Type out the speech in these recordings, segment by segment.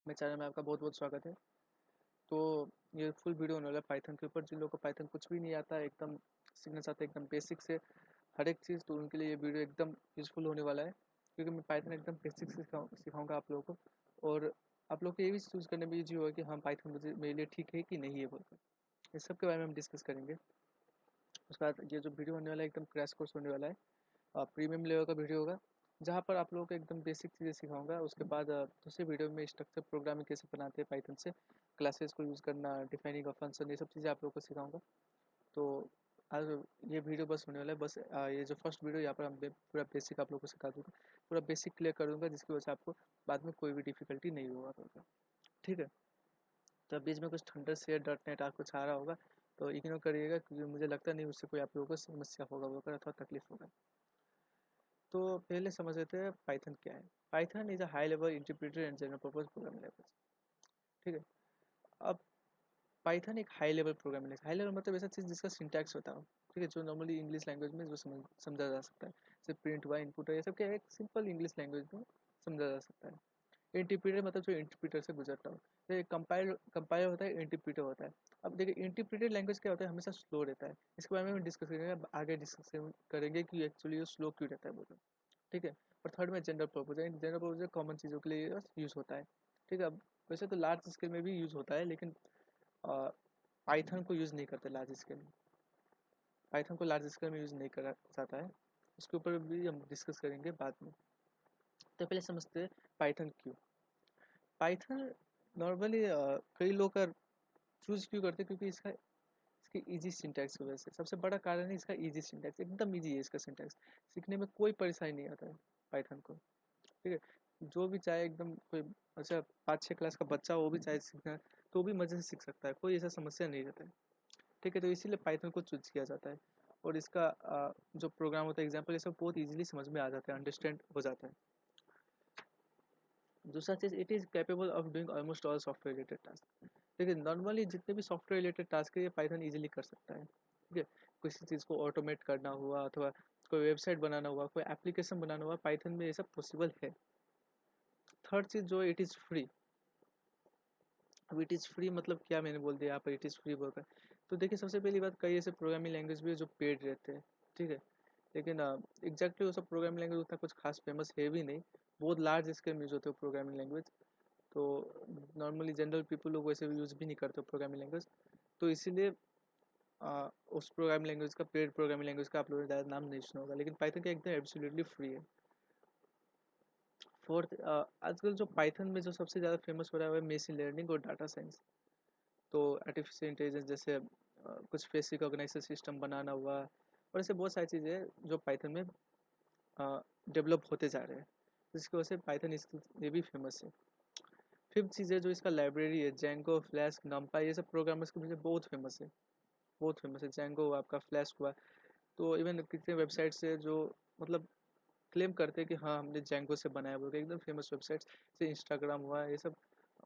मेरे चैनल में आपका बहुत बहुत स्वागत है। तो ये फुल वीडियो होने वाला है पाइथन के ऊपर। जिन लोगों को पाइथन कुछ भी नहीं आता है, एकदम सीखना चाहते हैं एकदम बेसिक से हर एक चीज़, तो उनके लिए ये वीडियो एकदम यूज़फुल होने वाला है, क्योंकि मैं पाइथन एकदम बेसिक से सिखाऊंगा आप लोगों को। और आप लोग को ये भी चूज़ करने में ईजी होगा कि हाँ पाइथन मुझे मेरे लिए ठीक है कि नहीं है बोलकर। इस सब के बारे में हम डिस्कस करेंगे। उसके बाद ये जो वीडियो होने वाला है एकदम क्रैश कोर्स होने वाला है, प्रीमियम लेवल का वीडियो होगा, जहाँ पर आप लोगों को एकदम बेसिक चीज़ें सिखाऊंगा। उसके बाद दूसरे वीडियो में स्ट्रक्चर प्रोग्रामिंग कैसे बनाते हैं पाइथन से, क्लासेस को यूज़ करना, डिफाइनिंग ऑफ फंक्शन, ये सब चीज़ें आप लोगों को सिखाऊंगा। तो आज ये वीडियो बस होने वाला है, बस ये जो फर्स्ट वीडियो यहाँ पर हम पूरा बेसिक आप लोगों को सिखा दूँगा, पूरा बेसिक क्लियर कर दूँगा, जिसकी वजह से आपको बाद में कोई भी डिफिकल्टी नहीं होगा। ठीक है। तो बीच में कुछ थंडर शेयर डॉट नेट आप कुछ आ रहा होगा, तो इग्नोर करिएगा, क्योंकि मुझे लगता नहीं उससे कोई आप लोगों को समस्या होगा वगैरह अथवा तकलीफ होगा। तो पहले समझ लेते हैं पाइथन क्या है। Python is a high level interpreter and general purpose programming language. ठीक है। अब पाइथन एक high level programming language, high level मतलब ऐसा चीज़ जिसका सिंटैक्स होता हो, ठीक है, जो नॉर्मली इंग्लिश लैंग्वेज में जो समझा जा सकता है, जैसे प्रिंट हुआ, इनपुट है, ये सब क्या है, एक सिंपल इंग्लिश लैंग्वेज में समझा जा सकता है। इंटरप्रीटर मतलब जो इंटरप्रीटर से गुजरता हो। तो एक कंपाइलर कंपाइलर होता है, इंटरप्रीटर होता है। अब देखिए इंटरप्रीटेड लैंग्वेज क्या होता है, हमेशा स्लो रहता है। इसके बारे में हम डिस्कस करेंगे, आगे डिस्कस करेंगे कि एक्चुअली ये स्लो क्यों रहता है बोलो। ठीक है। और थर्ड में जनरल पर्पज है। जनरल पर्पज कॉमन चीज़ों के लिए यूज़ होता है। ठीक है। अब वैसे तो लार्ज स्केल में भी यूज़ होता है, लेकिन पाइथन को यूज़ नहीं करते लार्ज स्केल में। पाइथन को लार्ज स्केल में यूज़ नहीं करा जाता है। उसके ऊपर भी हम डिस्कस करेंगे बाद में। तो पहले समझते हैं पाइथन क्यों। पाइथन नॉर्मली कई लोग का चूज़ क्यों करते हैं, क्योंकि इसकी इजी सिंटैक्स की वजह से। सबसे बड़ा कारण है इसका इजी सिंटैक्स, एकदम इजी है इसका सिंटैक्स। सीखने में कोई परेशानी नहीं आता है पाइथन को। ठीक है। जो भी चाहे एकदम कोई, अच्छा 5-6 क्लास का बच्चा वो भी चाहे सीखना, तो वो भी मज़े से सीख सकता है, कोई ऐसा समस्या नहीं रहता है। ठीक है। तो इसीलिए पाइथन को चूज किया जाता है। और इसका जो प्रोग्राम होता है, एग्जाम्पल, ये सब बहुत ईजिली समझ में आ जाता है, अंडरस्टैंड हो जाता है। दूसरा चीज़, it is capable of doing almost all software related task. देखिए नॉर्मली जितने भी सॉफ्टवेयर रिलेटेड टास्क है, ये पाइथन ईजिली कर सकता है। ठीक है। किसी चीज़ को ऑटोमेट करना हुआ, अथवा कोई वेबसाइट बनाना हुआ, कोई एप्लीकेशन बनाना हुआ, पाइथन में ये सब पॉसिबल है। थर्ड चीज़ जो इट इज़ फ्री। अब इट इज़ फ्री मतलब क्या, मैंने बोल दिया यहाँ पर इट इज़ फ्री बोलकर। तो देखिए सबसे पहली बात, कई ऐसे प्रोग्रामिंग लैंग्वेज भी है जो पेड रहते हैं। ठीक है। लेकिन एग्जैक्टली वो सब प्रोग्रामिंग लैंग्वेज उतना कुछ खास फेमस है भी नहीं। बहुत लार्ज स्केल में यूज होते हो प्रोग्रामिंग लैंग्वेज। तो नॉर्मली जनरल पीपल लोग वैसे भी यूज़ भी नहीं करते प्रोग्रामिंग लैंग्वेज। तो इसीलिए उस प्रोग्रामिंग लैंग्वेज का, पेड प्रोग्रामिंग लैंग्वेज का आप लोगों ने ज़्यादा नाम नहीं सुना होगा, लेकिन पाइथन का एकदम एब्सोल्युटली फ्री है। फोर्थ, आजकल जो पाइथन में जो सबसे ज़्यादा फेमस हो रहा है वो है मशीन लर्निंग और डाटा साइंस। तो आर्टिफिशियल इंटेलिजेंस जैसे कुछ फेस रिकॉग्नाइजेशन सिस्टम बनाना हुआ, और ऐसे बहुत सारी चीज़ें हैं जो पाइथन में डेवलप होते जा रहे हैं, जिसकी वजह से पाइथन इसके लिए भी फेमस है। फिफ्थ चीज़ है जो इसका लाइब्रेरी है, जेंगो, फ्लैश, नमपाई, ये सब प्रोग्रामर्स के पीछे बहुत फेमस है। बहुत फेमस है जेंगो, आपका फ्लैश हुआ। तो इवन कितने वेबसाइट से जो मतलब क्लेम करते हैं कि हाँ हमने जेंगो से बनाया, बोल के एकदम फेमस वेबसाइट्स से इंस्टाग्राम हुआ, ये सब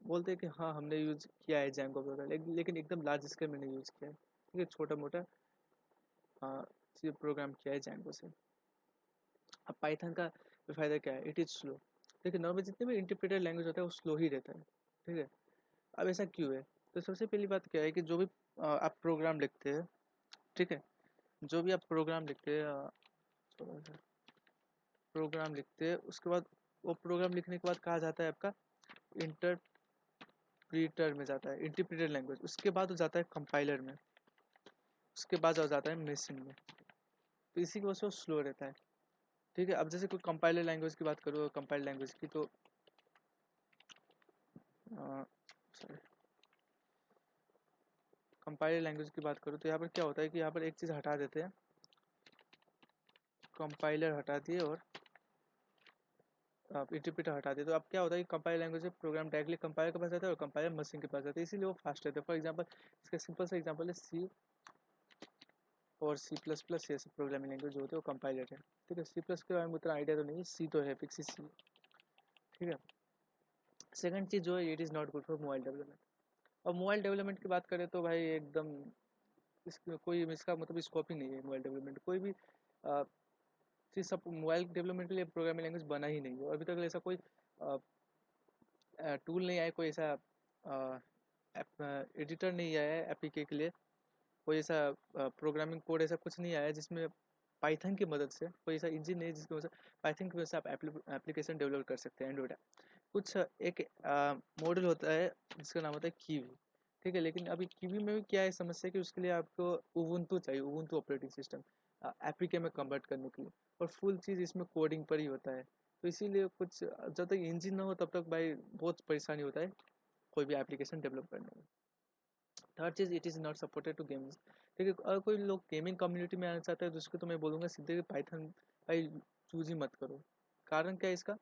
बोलते हैं कि हाँ हमने यूज़ किया है जेंगो वगैरह, लेकिन एकदम लार्ज स्केल में नहीं यूज़ किया है। ठीक है, छोटा मोटा हाँ चीज़ प्रोग्राम किया है जेंगो से। अब पाइथन का फ़ायदा क्या है, इट इज़ स्लो। देखिए नॉर्मल जितने भी इंटरप्रेटेड लैंग्वेज होता है वो स्लो ही रहता है। ठीक है। अब ऐसा क्यों है, तो सबसे पहली बात क्या है कि जो भी आप प्रोग्राम लिखते हैं, ठीक है, जो भी आप प्रोग्राम लिखते हैं, प्रोग्राम लिखते हैं, उसके बाद वो प्रोग्राम लिखने के बाद कहा जाता है आपका इंटरप्रीटर में जाता है, इंटरप्रीटेड लैंग्वेज, उसके बाद वो जाता है कंपाइलर में, उसके बाद वो जाता है मशीन में। तो इसी की वजह से वो स्लो रहता है। ठीक है। अब जैसे कोई कंपाइलर लैंग्वेज की बात करो, कंपाइलर लैंग्वेज की, तो सॉरी, कंपाइलर लैंग्वेज की बात करो तो यहाँ पर क्या होता है कि यहाँ पर एक चीज़ हटा देते हैं, कंपाइलर हटा दिए और आप इंटरप्रेटर हटा दिए, तो अब क्या होता है कि कंपाइलर लैंग्वेज से प्रोग्राम डायरेक्टली कंपाइलर के पास जाता है और कंपाइलर मशीन के पास जाता है, इसीलिए वो फास्ट रहता है। फॉर एग्जांपल, इसका सिंपल सा एग्जांपल है सी और सी प्लस प्लस, ये सब प्रोग्रामिंग लैंग्वेज जो होते हैं वो कंपाइलर है। ठीक है। सी प्लस के बारे में उतना आइडिया तो नहीं है, सी तो है, फिक्स सी। ठीक है। सेकंड चीज़ जो है, it is not good for mobile development. और मोबाइल डेवलपमेंट की बात करें तो भाई एकदम कोई इसका मतलब स्कोप ही नहीं है। मोबाइल डेवलपमेंट कोई भी चीज़ सब मोबाइल डेवलपमेंट के लिए प्रोग्रामिंग लैंग्वेज बना ही नहीं है, अभी तक ऐसा कोई टूल नहीं आया, कोई ऐसा एडिटर नहीं आया है एपीके के लिए, कोई ऐसा प्रोग्रामिंग कोड ऐसा कुछ नहीं आया है जिसमें पाइथन की मदद से, कोई ऐसा इंजन नहीं है जिसकी वजह से पाइथन की वजह से आप एप्लीकेशन डेवलप कर सकते हैं एंड्रॉइड। कुछ एक मॉडल होता है जिसका नाम होता है कीवी, ठीक है। लेकिन अभी कीवी में भी क्या है समस्या कि उसके लिए आपको उबुंटू चाहिए, उबुंटू ऑपरेटिंग सिस्टम एपीके में कन्वर्ट करने के लिए, और फुल चीज़ इसमें कोडिंग पर ही होता है। तो इसीलिए कुछ जब तक इंजन ना हो तब तक भाई बहुत परेशानी होता है कोई भी एप्लीकेशन डेवलप करने में। Third cheese, it is not supported to games, ठीक है। अगर कोई लोग गेमिंग कम्युनिटी में आना चाहता है तो उसको तो मैं बोलूँगा सीधे कि पाइथन भाई चूज ही मत करो। कारण क्या है इसका,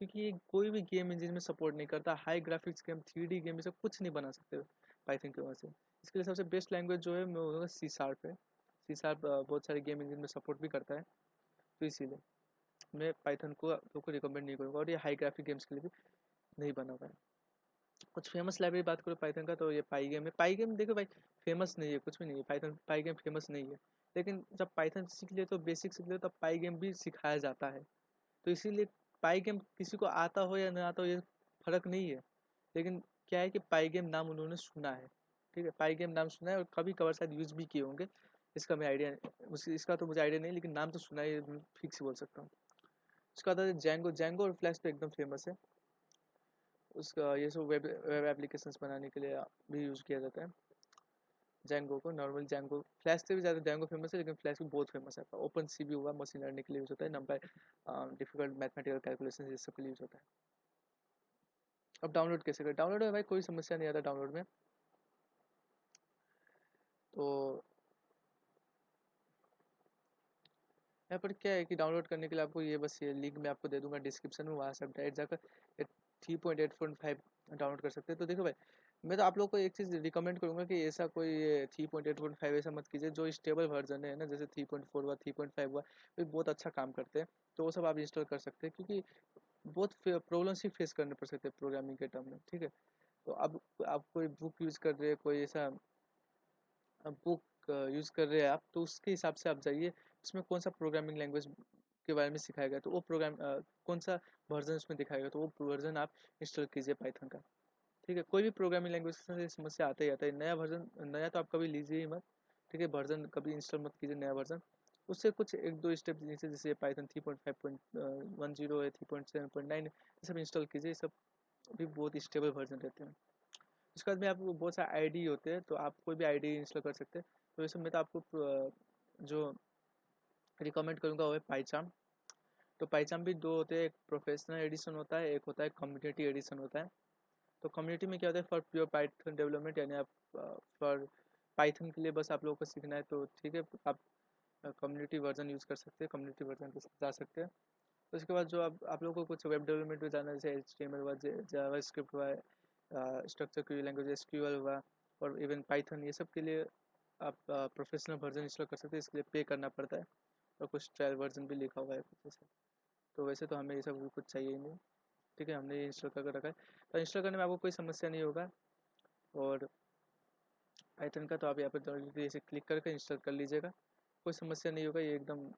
क्योंकि ये कोई भी गेम इंजन में सपोर्ट नहीं करता, high graphics game 3D game ये सब कुछ नहीं बना सकते पाइथन की वजह से। इसके लिए सबसे बेस्ट लैंग्वेज जो है मैं बोलूँगा सी शार्प है। सी शार्प बहुत सारे गेम इंजन में सपोर्ट भी करता है, तो इसीलिए मैं पाइथन को आप लोग को रिकमेंड नहीं करूँगा, और ये हाई ग्राफिक गेम्स के लिए भी नहीं बना हुआ है। कुछ फेमस लाइब्रेरी बात करो पाइथन का, तो ये पाई गेम है। पाई गेम देखो भाई फेमस नहीं है, कुछ भी नहीं है, पाइथन पाई गेम फेमस नहीं है। लेकिन जब पाइथन सीख ले तो बेसिक सीख ले तब पाई गेम भी सिखाया जाता है। तो इसीलिए पाई गेम किसी को आता हो या ना आता हो ये फर्क नहीं है। लेकिन क्या है कि पाई गेम नाम उन्होंने सुना है, ठीक है। पाई गेम नाम सुना है और कभी कभार शायद यूज भी किए होंगे, इसका मैं आइडिया, इसका तो मुझे आइडिया नहीं, लेकिन नाम तो सुना है, फिक्स बोल सकता हूँ। उसका था जैंगो, जैंगो और फ्लैश तो एकदम फेमस है। उसका ये सब वेब वेब एप्लीकेशंस बनाने के लिए भी यूज़ किया जाता है जैंगो को। नॉर्मल जैंगो फ्लैश से भी ज़्यादा जैंगो फेमस है, लेकिन फ्लैश भी बहुत फेमस है। ओपन सी भी हुआ, मशीन लर्निंग के लिए यूज़ होता है, नंबर डिफिकल्ट मैथमेटिकल कैलकुलेशन ये सब के लिए यूज़ होता है। अब डाउनलोड कैसे करें, डाउनलोड में भाई कोई समस्या नहीं आता डाउनलोड में। तो यहाँ पर क्या है कि डाउनलोड करने के लिए आपको ये बस ये लिंक मैं आपको दे दूंगा डिस्क्रिप्शन में, वहाँ से आप डायरेक्ट जाकर 3.8.5 डाउनलोड कर सकते हैं। तो देखो भाई मैं तो आप लोग को एक चीज़ रिकमेंड करूंगा कि ऐसा कोई 3.8.5 ऐसा मत कीजिए, जो स्टेबल वर्जन है ना, जैसे 3.4 हुआ, 3.5 हुआ, वो बहुत अच्छा काम करते हैं। तो वो सब आप इंस्टॉल कर सकते हैं, क्योंकि बहुत प्रॉब्लम्स ही फेस करने पड़ सकते हैं प्रोग्रामिंग के टर्म में, ठीक है। तो अब आप कोई बुक यूज़ कर रहे हैं, कोई ऐसा बुक यूज़ कर रहे हैं आप, तो उसके हिसाब से आप जाइए उसमें कौन सा प्रोग्रामिंग लैंग्वेज के बारे में सिखाया गया, तो वो प्रोग्राम कौन सा वर्जन उसमें दिखाया गया, तो वो वर्जन आप इंस्टॉल कीजिए पाइथन का, ठीक है। कोई भी प्रोग्रामिंग लैंग्वेज से समस्या आता ही आता है। नया वर्जन नया तो आप कभी लीजिए ही मत, ठीक है। वर्जन कभी इंस्टॉल मत कीजिए नया वर्जन, उससे कुछ एक दो स्टेप नीचे जैसे पाइथन 3.5.10 है, 3.7.9 ये सब इंस्टॉल कीजिए, ये सब भी बहुत स्टेबल वर्जन रहते हैं। उसके बाद में आपको बहुत सारे आईडी होते हैं, तो आप कोई भी आईडी इंस्टॉल कर सकते हैं। तो इसमें मैं तो आपको जो रिकमेंड करूँगा वो है पाइचाम। तो पाइचाम भी दो होते हैं, एक प्रोफेशनल एडिशन होता है, एक होता है कम्युनिटी एडिशन होता है। तो कम्युनिटी में क्या होता है, फॉर प्योर पाइथन डेवलपमेंट, यानी आप फॉर पाइथन के लिए बस आप लोगों को सीखना है तो ठीक है, आप कम्युनिटी वर्जन यूज़ कर सकते हैं, कम्युनिटी वर्जन के साथ जा सकते हैं। तो उसके बाद जो आप लोगों को कुछ वेब डेवलपमेंट में जाना है, जैसे HTML हुआ, जावा स्क्रिप्ट हुआ, स्ट्रक्चर क्वेरी लैंग्वेज SQL हुआ, और इवन पाइथन, ये सब के लिए आप प्रोफेशनल वर्जन इंस्टॉल कर सकते हैं। इसके लिए पे करना पड़ता है, और कुछ ट्रायल वर्जन भी लिखा हुआ है कुछ ऐसा। तो वैसे तो हमें ये सब कुछ चाहिए ही नहीं, ठीक है। हमने ये इंस्टॉल करके रखा है, तो इंस्टॉल करने में आपको कोई समस्या नहीं होगा। और पाइथन का तो आप यहाँ पर जल्दी ऐसे क्लिक करके इंस्टॉल कर लीजिएगा, कोई समस्या नहीं होगा, ये एकदम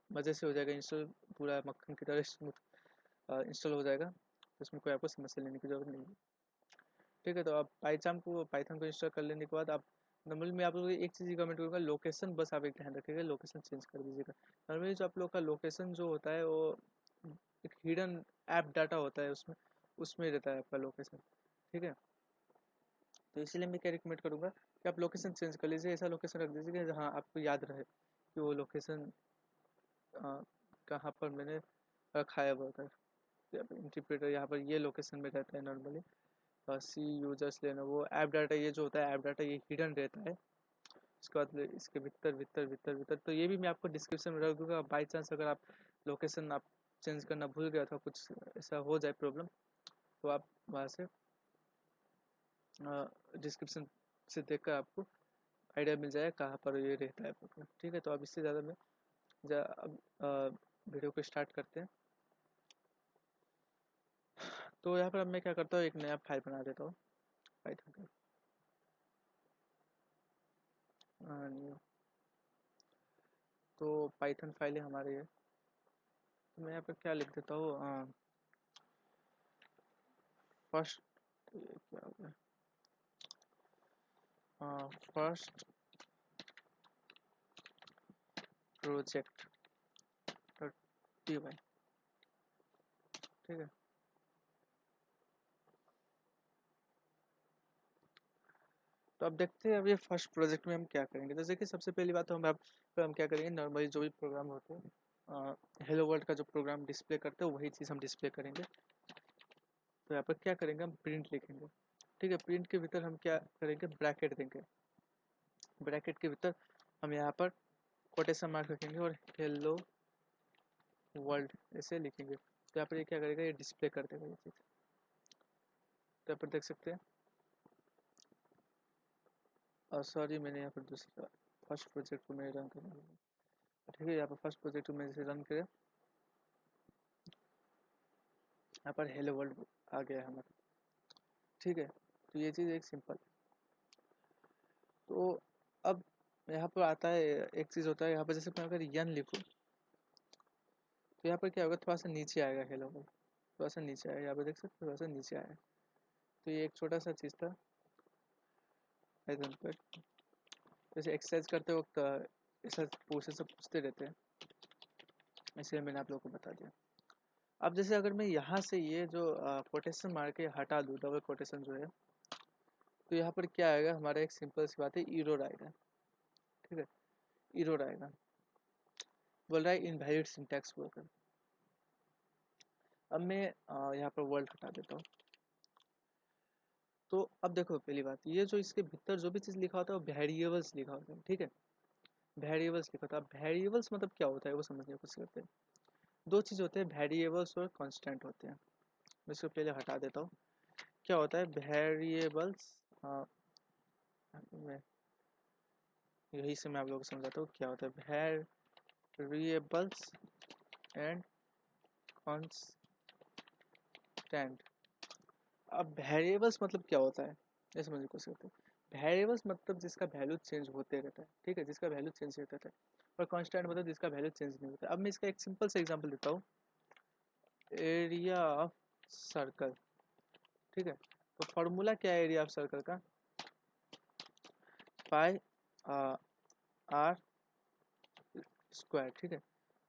मज़े से हो जाएगा इंस्टॉल, पूरा मक्खन की तरह स्मूथ इंस्टॉल हो जाएगा। उसमें कोई आपको समस्या लेने की ज़रूरत नहीं है, ठीक है। तो आप पाइथन को इंस्टॉल कर लेने के बाद आप नॉर्मली मैं आप लोगों को एक चीज़ रिकमेंड करूँगा, लोकेशन बस आप एक ध्यान रखिएगा, लोकेशन चेंज कर दीजिएगा। नॉर्मली जो आप लोग का लोकेशन जो होता है वो एक हिडन ऐप डाटा होता है, उसमें उसमें रहता है आपका लोकेशन, ठीक है। तो इसीलिए मैं क्या रिकमेंड करूँगा कि आप लोकेशन चेंज कर लीजिए, ऐसा लोकेशन रख दीजिए कि जहाँ आपको याद रहे कि वो लोकेशन कहाँ पर मैंने रखा है वर्कर, इंटरप्रेटर यहाँ पर ये लोकेशन में रहता है नॉर्मली। सी यूजर्स लेना वो ऐप डाटा, ये जो होता है ऐप डाटा ये हिडन रहता है। उसके बाद इसके भीतर भीतर भीतर भीतर, तो ये भी मैं आपको डिस्क्रिप्शन में रख दूँगा। बाई चांस अगर आप लोकेशन आप चेंज करना भूल गया था, कुछ ऐसा हो जाए प्रॉब्लम, तो आप वहाँ से डिस्क्रिप्शन से देखकर आपको आइडिया मिल जाएगा कहाँ पर ये रहता है प्रॉब्लम, ठीक है। तो अब इससे ज़्यादा मैं अब वीडियो को स्टार्ट करते हैं। तो यहाँ पर अब मैं क्या करता हूँ, एक नया फाइल बना देता हूँ पाइथन का, न्यू। तो पाइथन फाइल है हमारे ये, तो मैं यहाँ पर क्या लिख देता हूँ, फर्स्ट क्या हो गया, फर्स्ट प्रोजेक्ट py, ठीक है। तो अब देखते हैं अब ये फर्स्ट प्रोजेक्ट में हम क्या करेंगे। जैसे कि सबसे पहली बात तो हम क्या करेंगे, नॉर्मली जो भी प्रोग्राम होते हैं हेलो वर्ल्ड का जो प्रोग्राम डिस्प्ले करते हैं वही चीज़ हम डिस्प्ले करेंगे। तो यहाँ पर क्या करेंगे, हम प्रिंट लिखेंगे, ठीक है। प्रिंट के भीतर हम क्या करेंगे, ब्रैकेट देंगे। ब्रैकेट के भीतर हम यहाँ पर कोटेशन मार्क रखेंगे और हेलो वर्ल्ड ऐसे लिखेंगे। तो यहाँ पर ये क्या करेगा, ये डिस्प्ले कर देगा ये चीज़। तो यहाँ पर देख सकते हैं, सॉरी मैंने यहाँ पर दूसरा फर्स्ट प्रोजेक्ट को मैंने रन करना, ठीक है। यहाँ पर फर्स्ट प्रोजेक्ट को मैंने जैसे रन करें, यहाँ पर हेलो वर्ल्ड आ गया है हमारा, ठीक है। तो ये चीज़ एक सिंपल। तो अब यहाँ पर आता है एक चीज़ होता है, यहाँ पर जैसे मैं अगर यन लिखूँ तो यहाँ पर क्या होगा, थोड़ा सा नीचे आएगा हेलो वर्ल्ड, थोड़ा सा नीचे आएगा, यहाँ पर देख सकते हो थोड़ा सा नीचे आया। तो ये एक छोटा सा चीज़ था पाइथन पर, जैसे एक्सरसाइज करते वक्त ऐसा क्वेश्चन सब पूछते रहते हैं, इसलिए मैंने आप लोगों को बता दिया। अब जैसे अगर मैं यहाँ से ये जो कोटेशन मार के हटा दूँ, डबल कोटेशन जो है, तो यहाँ पर क्या आएगा, हमारा एक सिंपल सी बात है, एरर आएगा, ठीक है। एरर आएगा, बोल रहा है इनवैलिड सिंटैक्स बोलकर। अब मैं यहाँ पर वर्ल्ड हटा देता हूँ। तो अब देखो पहली बात, ये जो इसके भीतर जो भी चीज़ लिखा होता है वो वेरिएबल्स लिखा होता है, ठीक है। वेरिएबल्स लिखा होता है। वेरिएबल्स मतलब क्या होता है वो समझने की कोशिश करते हैं। दो चीज़ होते हैं, वेरिएबल्स और कांस्टेंट होते हैं। मैं इसको पहले हटा देता हूँ। क्या होता है वेरिएबल्स, यही से मैं आप लोगों को समझाता हूँ क्या होता है वेरिएबल्स एंड कांस्टेंट। अब वेरिएबल्स मतलब क्या होता है ये समझने की कोशिश करते हैं। वेरिएबल्स मतलब जिसका वैल्यू चेंज होते रहता है, ठीक है, जिसका वैल्यू चेंज होता है। और कांस्टेंट मतलब जिसका वैल्यू चेंज नहीं होता। अब मैं इसका एक सिंपल सा एग्जांपल देता हूँ, एरिया ऑफ सर्कल, ठीक है। तो फॉर्मूला क्या है एरिया ऑफ सर्कल का, पाई आर स्क्वायर, ठीक है।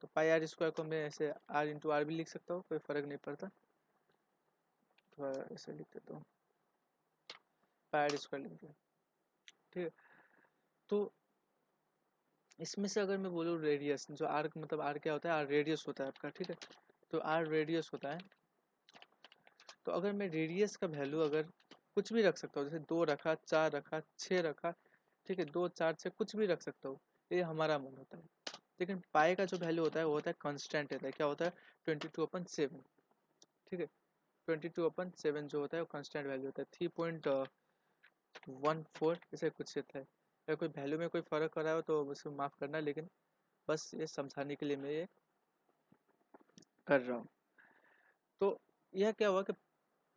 तो पाई आर स्क्वायर को मैं ऐसे आर इंटू आर भी लिख सकता हूँ, कोई फर्क नहीं पड़ता, थोड़ा ऐसे लिख देता हूँ, पाई आर स्क्वायर लिख दिया, ठीक है। तो इसमें से अगर मैं बोलूँ रेडियस, जो आर मतलब आर क्या होता है, आर रेडियस होता है आपका, ठीक है। तो आर रेडियस होता है। तो अगर मैं रेडियस का वैल्यू अगर कुछ भी रख सकता हूँ, जैसे 2 रखा, 4 रखा, 6 रखा, ठीक है, 2 4 6 कुछ भी रख सकता हूँ, ये हमारा मन होता है। लेकिन पाई का जो वैल्यू होता है वो होता है कांस्टेंट होता है। क्या होता है 22/7, ठीक है। 22/7 जो होता है वो कांस्टेंट वैल्यू होता है। 3.14 ऐसे कुछ रहता है। अगर कोई वैल्यू में कोई फ़र्क हो रहा हो तो उसको माफ़ करना, लेकिन बस ये समझाने के लिए मैं ये कर रहा हूँ। तो यह क्या हुआ कि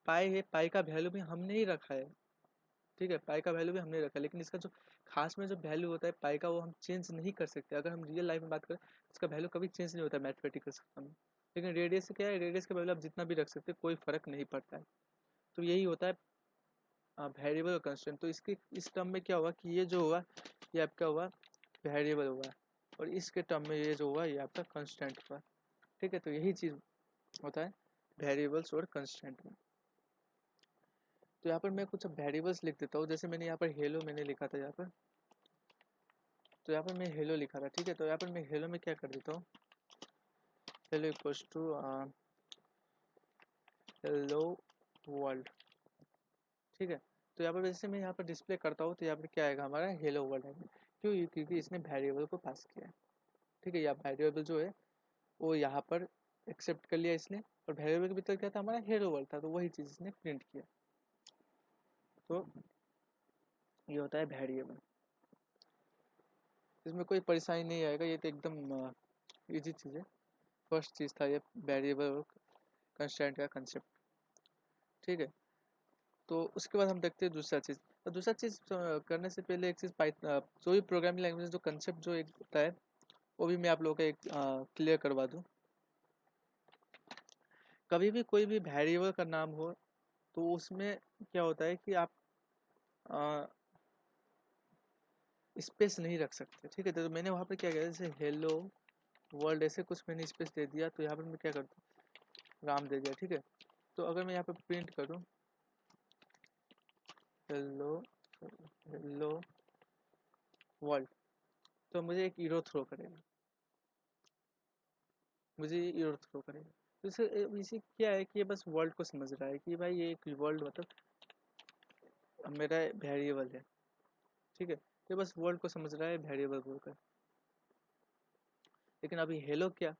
पाई है, पाई का वैल्यू भी हमने ही रखा है, ठीक है। पाई का वैल्यू भी हमने रखा है, लेकिन इसका जो खास में जो वैल्यू होता है पाई का वो हम चेंज नहीं कर सकते। अगर हम रियल लाइफ में बात करें इसका वैल्यू कभी चेंज नहीं होता है मैथमेटिकल सिस्टम में। लेकिन रेडियस से क्या है, रेडियस का वैल्यू आप जितना भी रख सकते हैं कोई फर्क नहीं पड़ता है। तो यही होता है वेरिएबल और कंस्टेंट। तो इसके इस टर्म में क्या हुआ कि ये जो हुआ ये आपका हुआ वेरिएबल हुआ, और इसके टर्म में ये जो हुआ ये आपका कंस्टेंट हुआ, ठीक है। तो यही चीज़ होता है वेरिएबल्स और कंस्टेंट में। तो यहाँ पर मैं कुछ वेरिएबल्स लिख देता हूँ, जैसे मैंने यहाँ पर हेलो मैंने लिखा था यहाँ पर, तो यहाँ पर मैं हेलो लिखा था, ठीक है। तो यहाँ पर मैं हेलो में क्या कर देता हूँ, hello equals to hello world, ठीक है। तो यहाँ पर जैसे मैं यहाँ पर डिस्प्ले करता हूँ तो यहाँ पर क्या आएगा, हमारा हेलो वर्ल्ड है। क्यों, क्योंकि इसने वेरिएबल को पास किया है, ठीक है। या वेरिएबल जो है वो यहाँ पर एक्सेप्ट कर लिया इसने, और वेरिएबल के भीतर क्या था, हमारा हेलो वर्ल्ड था, तो वही चीज़ इसने प्रिंट किया। तो ये होता है वेरिएबल, इसमें कोई परेशानी नहीं आएगा, ये तो एकदम इजी चीज़ है। फर्स्ट चीज़ था ये वेरिएबल और कंस्टेंट का कंसेप्ट, ठीक है। तो उसके बाद हम देखते हैं दूसरा चीज़। तो दूसरा चीज़ करने से पहले एक चीज़ जो भी प्रोग्रामिंग लैंग्वेज जो कंसेप्ट जो एक होता है वो भी मैं आप लोगों को एक क्लियर करवा दूँ। कभी भी कोई भी वेरिएबल का नाम हो तो उसमें क्या होता है कि आप स्पेस नहीं रख सकते, ठीक है। तो मैंने वहाँ पे क्या किया, जैसे हेलो वर्ल्ड ऐसे कुछ मैंने स्पेस दे दिया, तो यहाँ पर मैं क्या करता हूँ, राम दे दिया, ठीक है। तो अगर मैं यहाँ पे प्रिंट करूँ हेलो हेलो वर्ल्ड, तो मुझे एक एरर थ्रो करेगा, मुझे ये एरर थ्रो करेगा। तो इसे क्या है कि ये बस वर्ल्ड को समझ रहा है कि भाई ये एक वर्ल्ड मतलब मेरा वेरिएबल है, ठीक है। ये बस वर्ल्ड को समझ रहा है वेरिएबल बोलकर। लेकिन अभी हेलो क्या,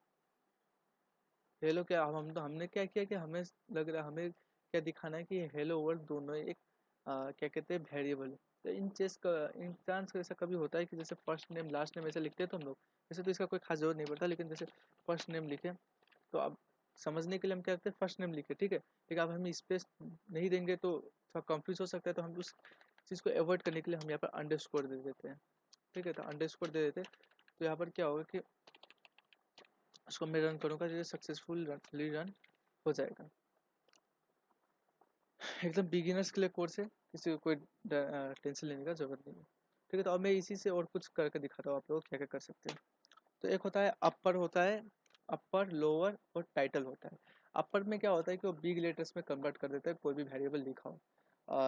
हम तो हमने क्या किया कि हमें लग रहा है हमें क्या दिखाना है कि हेलो वर्ल्ड दोनों एक क्या कहते हैं वेरिएबल है। तो इन चांस ऐसा कभी होता है कि जैसे फर्स्ट नेम लास्ट नेम ऐसे लिखते हैं तो हम लोग, वैसे तो इसका कोई खास जरूरत नहीं पड़ता, लेकिन जैसे फर्स्ट नेम लिखे तो अब समझने के लिए हम क्या करते हैं फर्स्ट नेम लिखे, ठीक है। लेकिन अब हम स्पेस नहीं देंगे तो थोड़ा कंफ्यूज हो सकता है, तो हम उस चीज़ को अवॉइड करने के लिए हम यहाँ पर अंडरस्कोर दे देते हैं, ठीक है। तो अंडरस्कोर दे देते हैं, तो यहाँ पर क्या होगा कि उसको मैं रन करूँगा, जो सक्सेसफुली रन हो जाएगा। एकदम बिगिनर्स के लिए कोर्स है, किसी को कोई टेंशन लेने का जरूरत नहीं है, ठीक है। तो अब मैं इसी से और कुछ करके दिखाता हूँ आप लोग क्या क्या कर सकते हैं। तो एक होता है अपर, होता है अपर, लोअर और टाइटल होता है। अपर में क्या होता है कि वो बिग लेटर्स में कन्वर्ट कर देता है कोई भी वेरिएबल लिखा हो,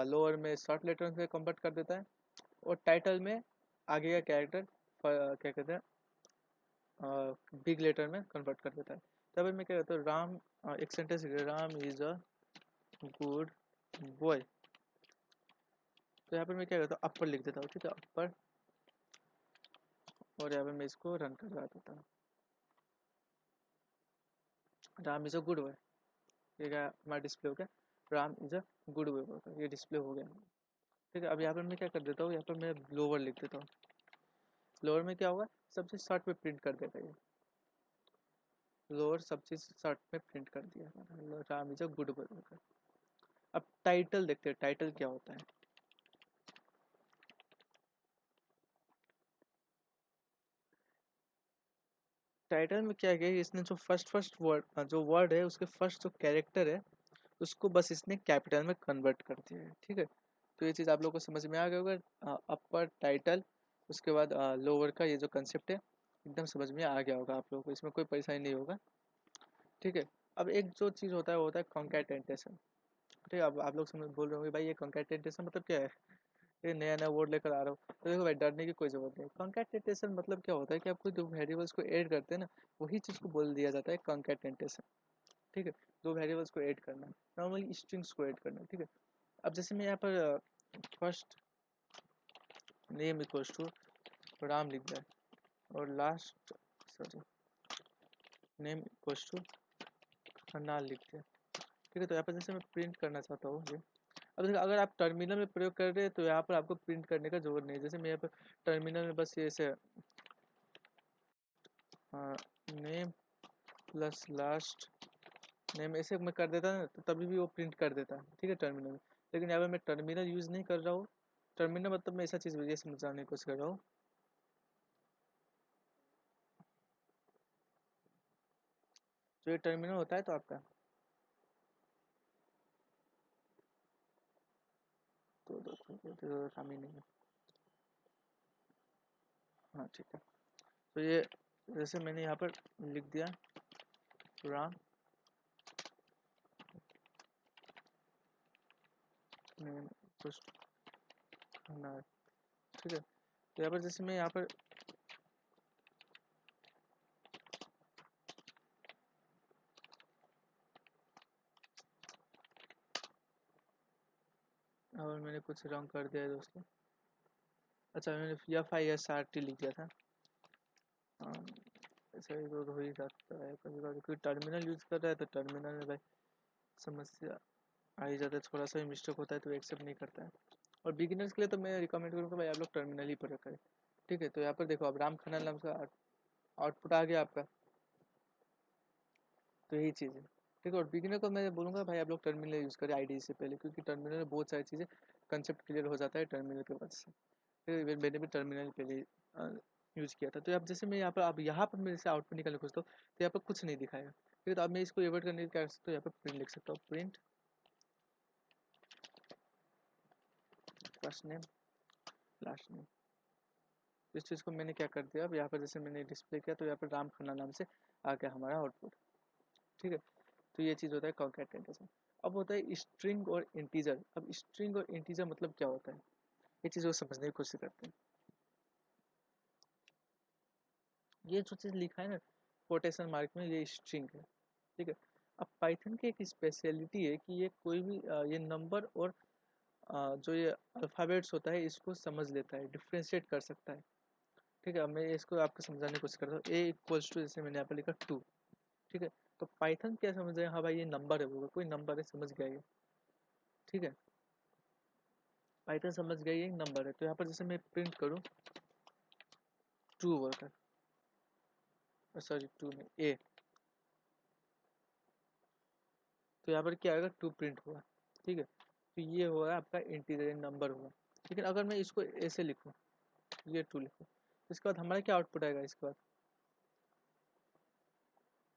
लोअर में शॉर्ट लेटर्स में कन्वर्ट कर देता है, और टाइटल में आगे का कैरेक्टर क्या कहते हैं बिग लेटर में कन्वर्ट कर देता है। तब मैं क्या कहता हूँ राम, एक sentence, Ram is a good boy. तो यहाँ पर मैं क्या करता हूँ अपर लिख देता हूँ, ठीक है, अपर, और यहाँ पर मैं इसको रन करवा देता हूँ, Ram is a good boy. ये क्या हमारा डिस्प्ले हो गया, Ram is a good boy, ये डिस्प्ले हो गया, ठीक है। अब यहाँ पर मैं क्या कर देता हूँ, यहाँ पर मैं लोअर लिख देता हूँ। लोअर में क्या होगा, सब चीज़ शॉर्ट में प्रिंट कर देगा ये, लोअर सब चीज़ शॉर्ट में प्रिंट कर दिया, Ram is a good boy. अब टाइटल देखते हैं, टाइटल क्या होता है। टाइटल में क्या है, इसने जो फर्स्ट वर्ड जो वर्ड है उसके फर्स्ट जो कैरेक्टर है उसको बस इसने कैपिटल में कन्वर्ट कर दिया है, ठीक है। तो ये चीज़ आप लोगों को समझ में आ गया होगा, अपर टाइटल, उसके बाद लोअर का ये जो कंसेप्ट है एकदम समझ में आ गया होगा आप लोगों को, इसमें कोई परेशानी नहीं होगा, ठीक है। अब एक जो चीज़ होता है वो होता है कॉन्कैटेनेशन, ठीक है। अब आप लोग समझ बोल रहे होंगे भाई ये कॉन्कैटेनेशन मतलब क्या है, ये नया नया वर्ड लेकर आ रहा हूँ। तो देखो भाई डरने की कोई जरूरत नहीं। कॉन्कैटेनेशन मतलब क्या होता है कि आपको जो वेरिएबल्स को ऐड करते हैं ना, वही चीज़ को बोल दिया जाता है कॉन्कैटेनेशन, ठीक है। दो वेरिएबल्स को ऐड करना, नॉर्मली स्ट्रिंग्स को ऐड करना, ठीक है। अब जैसे मैं यहाँ पर first name equals to Ram लिख दिया, और last sorry name equals to Karnal लिख दिया, ठीक है। तो यहाँ पर जैसे मैं प्रिंट करना चाहता हूँ ये, अब देखो अगर आप टर्मिनल में प्रयोग कर रहे हैं तो यहाँ पर आपको प्रिंट करने का जरूरत नहीं है। जैसे मैं यहाँ पर टर्मिनल में बस ये ऐसे नेम प्लस लास्ट नेम ऐसे मैं कर देता ना, तो तभी भी वो प्रिंट कर देता है, ठीक है, टर्मिनल में। लेकिन यहाँ पर मैं टर्मिनल यूज़ नहीं कर रहा हूँ। टर्मिनल मतलब मैं ऐसा चीज़ वजह से समझाने की कोशिश कर रहा हूँ। जो ये टर्मिनल होता है तो आपका तो काम ही नहीं है, हाँ ठीक है। तो ये जैसे मैंने यहाँ पर लिख दिया राम नेम ठीक है। तो यहाँ पर जैसे मैं यहाँ पर और मैंने कुछ रॉन्ग कर दिया है दोस्तों। अच्छा मैंने FISRT लिख दिया था, हाँ, ऐसा ही तो हो ही जाता है कभी कभी, कोई टर्मिनल यूज़ कर रहा है तो टर्मिनल में भाई समस्या आ ही जाता है, थोड़ा सा भी मिस्टेक होता है तो एक्सेप्ट नहीं करता है। और बिगिनर्स के लिए तो मैं रिकमेंड करूँगा भाई आप लोग टर्मिनल ही प्रयोग करें, ठीक है। तो यहाँ पर देखो अब राम खन्ना नाम का आउटपुट आ गया आपका, तो यही चीज़ है, ठीक है। और बिगिनर को मैं बोलूँगा भाई आप लोग टर्मिनल यूज़ करें आईडी से पहले, क्योंकि टर्मिनल में बहुत सारी चीज़ें कंसेप्ट क्लियर हो जाता है टर्मिनल के बाद से, फिर मैंने भी टर्मिनल पहले यूज़ किया था। तो अब जैसे मैं यहाँ पर अब यहाँ पर मेरे से आउटपुट निकालने खोजता हूँ तो यहाँ पर कुछ नहीं दिखाएगा, ठीक है। तो अब मैं इसको एवॉइड करने के लिए क्या कर सकता हूँ, यहाँ पर प्रिंट लिख सकता हूँ, print first name last name. इस चीज़ को मैंने क्या कर दिया, अब यहाँ पर जैसे मैंने डिस्प्ले किया तो यहाँ पर राम खन्ना नाम से आ गया हमारा आउटपुट। ठीक है, तो ये चीज़ होता है कॉन्कैटेनेशन। अब होता है स्ट्रिंग और इंटीजर। अब स्ट्रिंग और इंटीजर मतलब क्या होता है, ये चीज़ को समझने की कोशिश करते हैं। ये जो चीज़ लिखा है ना कोटेशन मार्क में, ये स्ट्रिंग है। ठीक है, अब पाइथन की एक स्पेशलिटी है कि ये कोई भी ये नंबर और जो ये अल्फ़ाबेट्स होता है इसको समझ लेता है, डिफ्रेंशिएट कर सकता है। ठीक है, अब मैं इसको आपको समझाने की कोशिश करता हूँ। ए इक्वल्स टू, जैसे मैंने यहाँ पर लिखा 2। ठीक है, तो पाइथन क्या समझ जाए, हाँ भाई ये नंबर है, वो कोई नंबर है, समझ गया ये। ठीक है, पाइथन समझ गया ये नंबर है। तो यहाँ पर जैसे मैं प्रिंट करूँ 2 वर्कर, सॉरी 2 नहीं ए, तो यहाँ पर क्या आएगा 2 प्रिंट हुआ। ठीक है, तो ये हुआ आपका इंटीजर नंबर हुआ। लेकिन अगर मैं इसको ऐसे लिखूँ, ये 2 लिखूँ, इसके बाद हमारा क्या आउटपुट आएगा,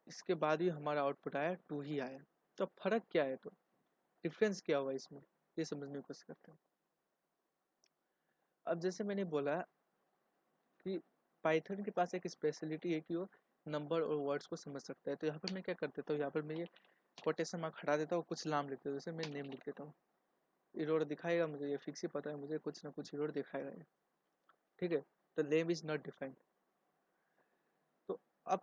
इसके बाद भी हमारा आउटपुट आया 2 ही आया। तो अब फर्क क्या है, तो डिफरेंस क्या हुआ इसमें, ये समझने की कोशिश करते हैं। अब जैसे मैंने बोला कि पाइथन के पास एक स्पेशलिटी है कि वो नंबर और वर्ड्स को समझ सकता है। तो यहाँ पर मैं क्या कर देता हूँ, यहाँ पर मैं ये कोटेशन मार्क हटा देता हूँ, कुछ नाम लिख देता हूँ, जैसे मैं नेम लिख देता हूँ। एरर दिखाएगा मुझे, ये फिक्स ही पता है मुझे, कुछ ना कुछ एरर दिखाएगा ये। ठीक है, तो नेम इज नॉट डिफाइंड। तो अब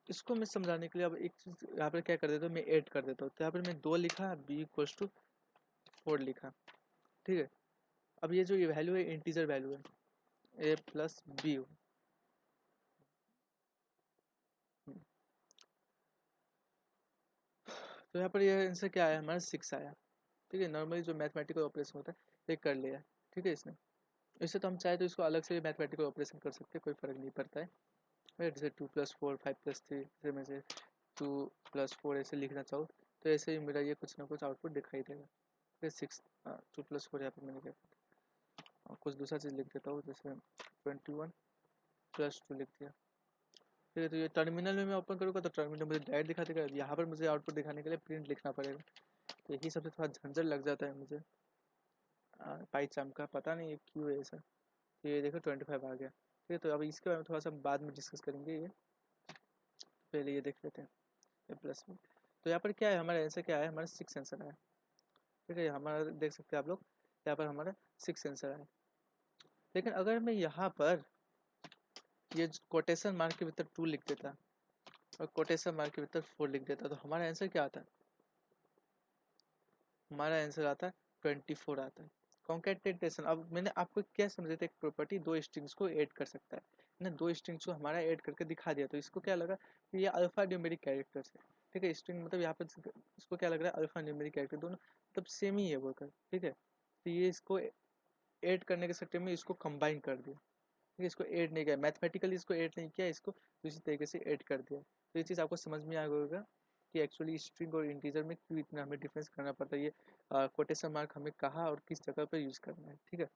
इसको मैं समझाने के लिए अब एक चीज़ यहाँ पर क्या कर देता हूँ, मैं ऐड कर देता हूँ। तो यहाँ पर मैं 2 लिखा, बी इक्वल्स टू 4 लिखा। ठीक है, अब ये जो ये वैल्यू है इंटीजर वैल्यू है, ए प्लस बी। तो यहाँ पर ये आंसर क्या आया हमारा 6 आया। ठीक है, नॉर्मली जो मैथमेटिकल ऑपरेशन होता है ये कर लिया। ठीक है, इसने इससे तो हम चाहे तो इसको अलग से मैथमेटिकल ऑपरेशन कर सकते हैं, कोई फर्क नहीं पड़ता है। जैसे 2+4 5+3, जैसे मैं 2+4 ऐसे लिखना चाहूँ तो ऐसे ही मेरा ये कुछ ना कुछ आउटपुट दिखाई देगा। फिर 2+4 यहाँ पर मैंने क्या कुछ दूसरा चीज़ लिख देता हूँ, जैसे 21+2 लिख दिया। ठीक है, तो ये टर्मिनल में मैं ओपन करूँगा तो टर्मिनल मुझे डायरेक्ट दिखा देगा। यहाँ पर मुझे आउटपुट दिखाने के लिए प्रिंट लिखना पड़ेगा, तो यही सबसे थोड़ा झंझट लग जाता है मुझे पाइथन का, पता नहीं क्यों है ऐसा। तो ये देखो 25 आ गया। ठीक है, तो अब इसके बारे में थोड़ा सा बाद में डिस्कस करेंगे, ये पहले ये देख लेते हैं ये प्लस में। तो यहाँ पर क्या है, हमारा आंसर क्या है, हमारा 6 आंसर आया। ठीक है, हमारा देख सकते हैं आप लोग, यहाँ पर हमारा 6 आंसर आया। लेकिन अगर मैं यहाँ पर ये कोटेशन मार्क के भीतर 2 लिख देता और कोटेशन मार्क के भीतर 4 लिख देता, तो हमारा आंसर क्या आता है, हमारा आंसर आता है 24 आता है। कॉन्कैटेनेशन, अब मैंने आपको क्या समझे थे, एक प्रॉपर्टी 2 स्ट्रिंग्स को ऐड कर सकता है ना, 2 स्ट्रिंग्स को हमारा ऐड करके दिखा दिया, तो इसको क्या लगा कि ये अल्फा न्यूमेरिक कैरेक्टर्स है। ठीक है, स्ट्रिंग मतलब यहाँ पर इसको क्या लग रहा है, अल्फा न्यूमेरिक कैरेक्टर, दोनों मतलब सेम ही है बोलकर। ठीक है, तो ये इसको ऐड करने के चक्कर में इसको कंबाइन कर दिया। ठीक है, इसको ऐड नहीं किया मैथमेटिकली, इसको ऐड नहीं किया, इसको दूसरी तरीके से ऐड कर दिया। तो ये चीज़ आपको समझ में आ गया होगा कि एक्चुअली स्ट्रिंग और इंटीजर में क्यों इतना हमें डिफरेंस करना पड़ता है, ये कोटेशन मार्क हमें कहाँ और किस जगह पर यूज़ करना है। ठीक है,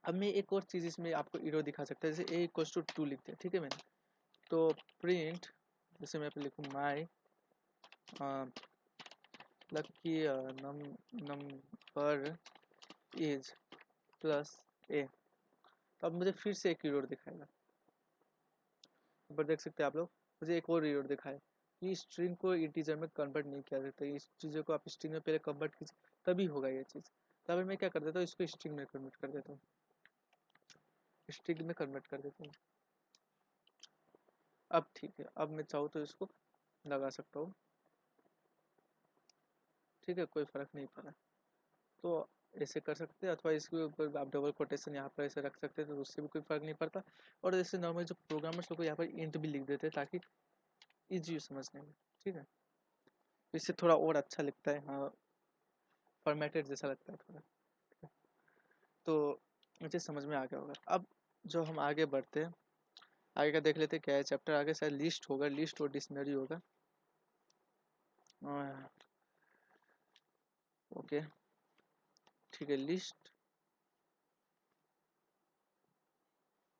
अब मैं एक और चीज़ इसमें आपको एरर दिखा सकता है, जैसे a=2 लिख दिया। ठीक है, मैंने तो प्रिंट, जैसे मैं यहाँ पे लिखूँ my lucky number is plus A, तो अब मुझे फिर से एक एरर दिखाएगा। पर देख सकते हैं आप लोग, मुझे एक और एरर दिखाया कि स्ट्रिंग को इंटीजर में कन्वर्ट नहीं किया जाता। इस चीज़ों को आप स्ट्रिंग में पहले कन्वर्ट कीजिए तभी होगा ये चीज़। तो अभी मैं क्या कर देता हूँ, इसको स्ट्रिंग में कन्वर्ट कर देता हूँ, स्ट्रिंग में कन्वर्ट कर देता हूँ। अब ठीक है, अब मैं चाहूँ तो इसको लगा सकता हूँ। ठीक है, कोई फ़र्क नहीं पड़ा, तो ऐसे कर सकते हैं, अथवा इसके ऊपर आप डबल कोटेशन यहाँ पर ऐसे रख सकते हैं, तो उससे भी कोई फ़र्क नहीं पड़ता। और जैसे नॉर्मल जो प्रोग्रामर्स लोग यहाँ पर इंट भी लिख देते हैं ताकि ईजी समझने में। ठीक है, इससे थोड़ा और अच्छा लगता है, हाँ फॉर्मेटेड जैसा लगता है थोड़ा। तो मुझे समझ में आ गया होगा। अब जो हम आगे बढ़ते हैं, आगे का देख लेते हैं क्या है चैप्टर, आगे शायद लिस्ट होगा, लिस्ट और डिक्शनरी होगा। ओके ठीक है, लिस्ट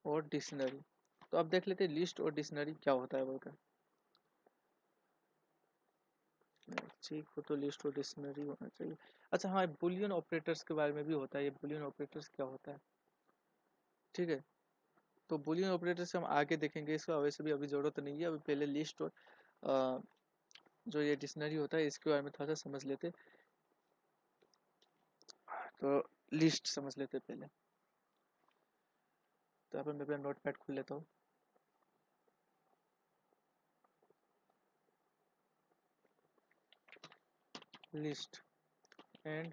और डिक्शनरी। तो अब देख लेते हैं लिस्ट और डिक्शनरी क्या होता है बोलकर। ठीक हो तो लिस्ट हो, डिक्शनरी होना चाहिए। अच्छा हाँ, बुलियन ऑपरेटर्स के बारे में भी होता है, ये बुलियन ऑपरेटर्स क्या होता है, ठीक है। तो बुलियन ऑपरेटर्स हम आगे देखेंगे, इसका वैसे भी अभी ज़रूरत नहीं है, अभी पहले लिस्ट और जो ये डिक्शनरी होता है इसके बारे में थोड़ा सा समझ लेते। तो लिस्ट समझ लेते पहले। तो यहाँ पर मैं अपना नोट पैड खोल लेता हूँ। List and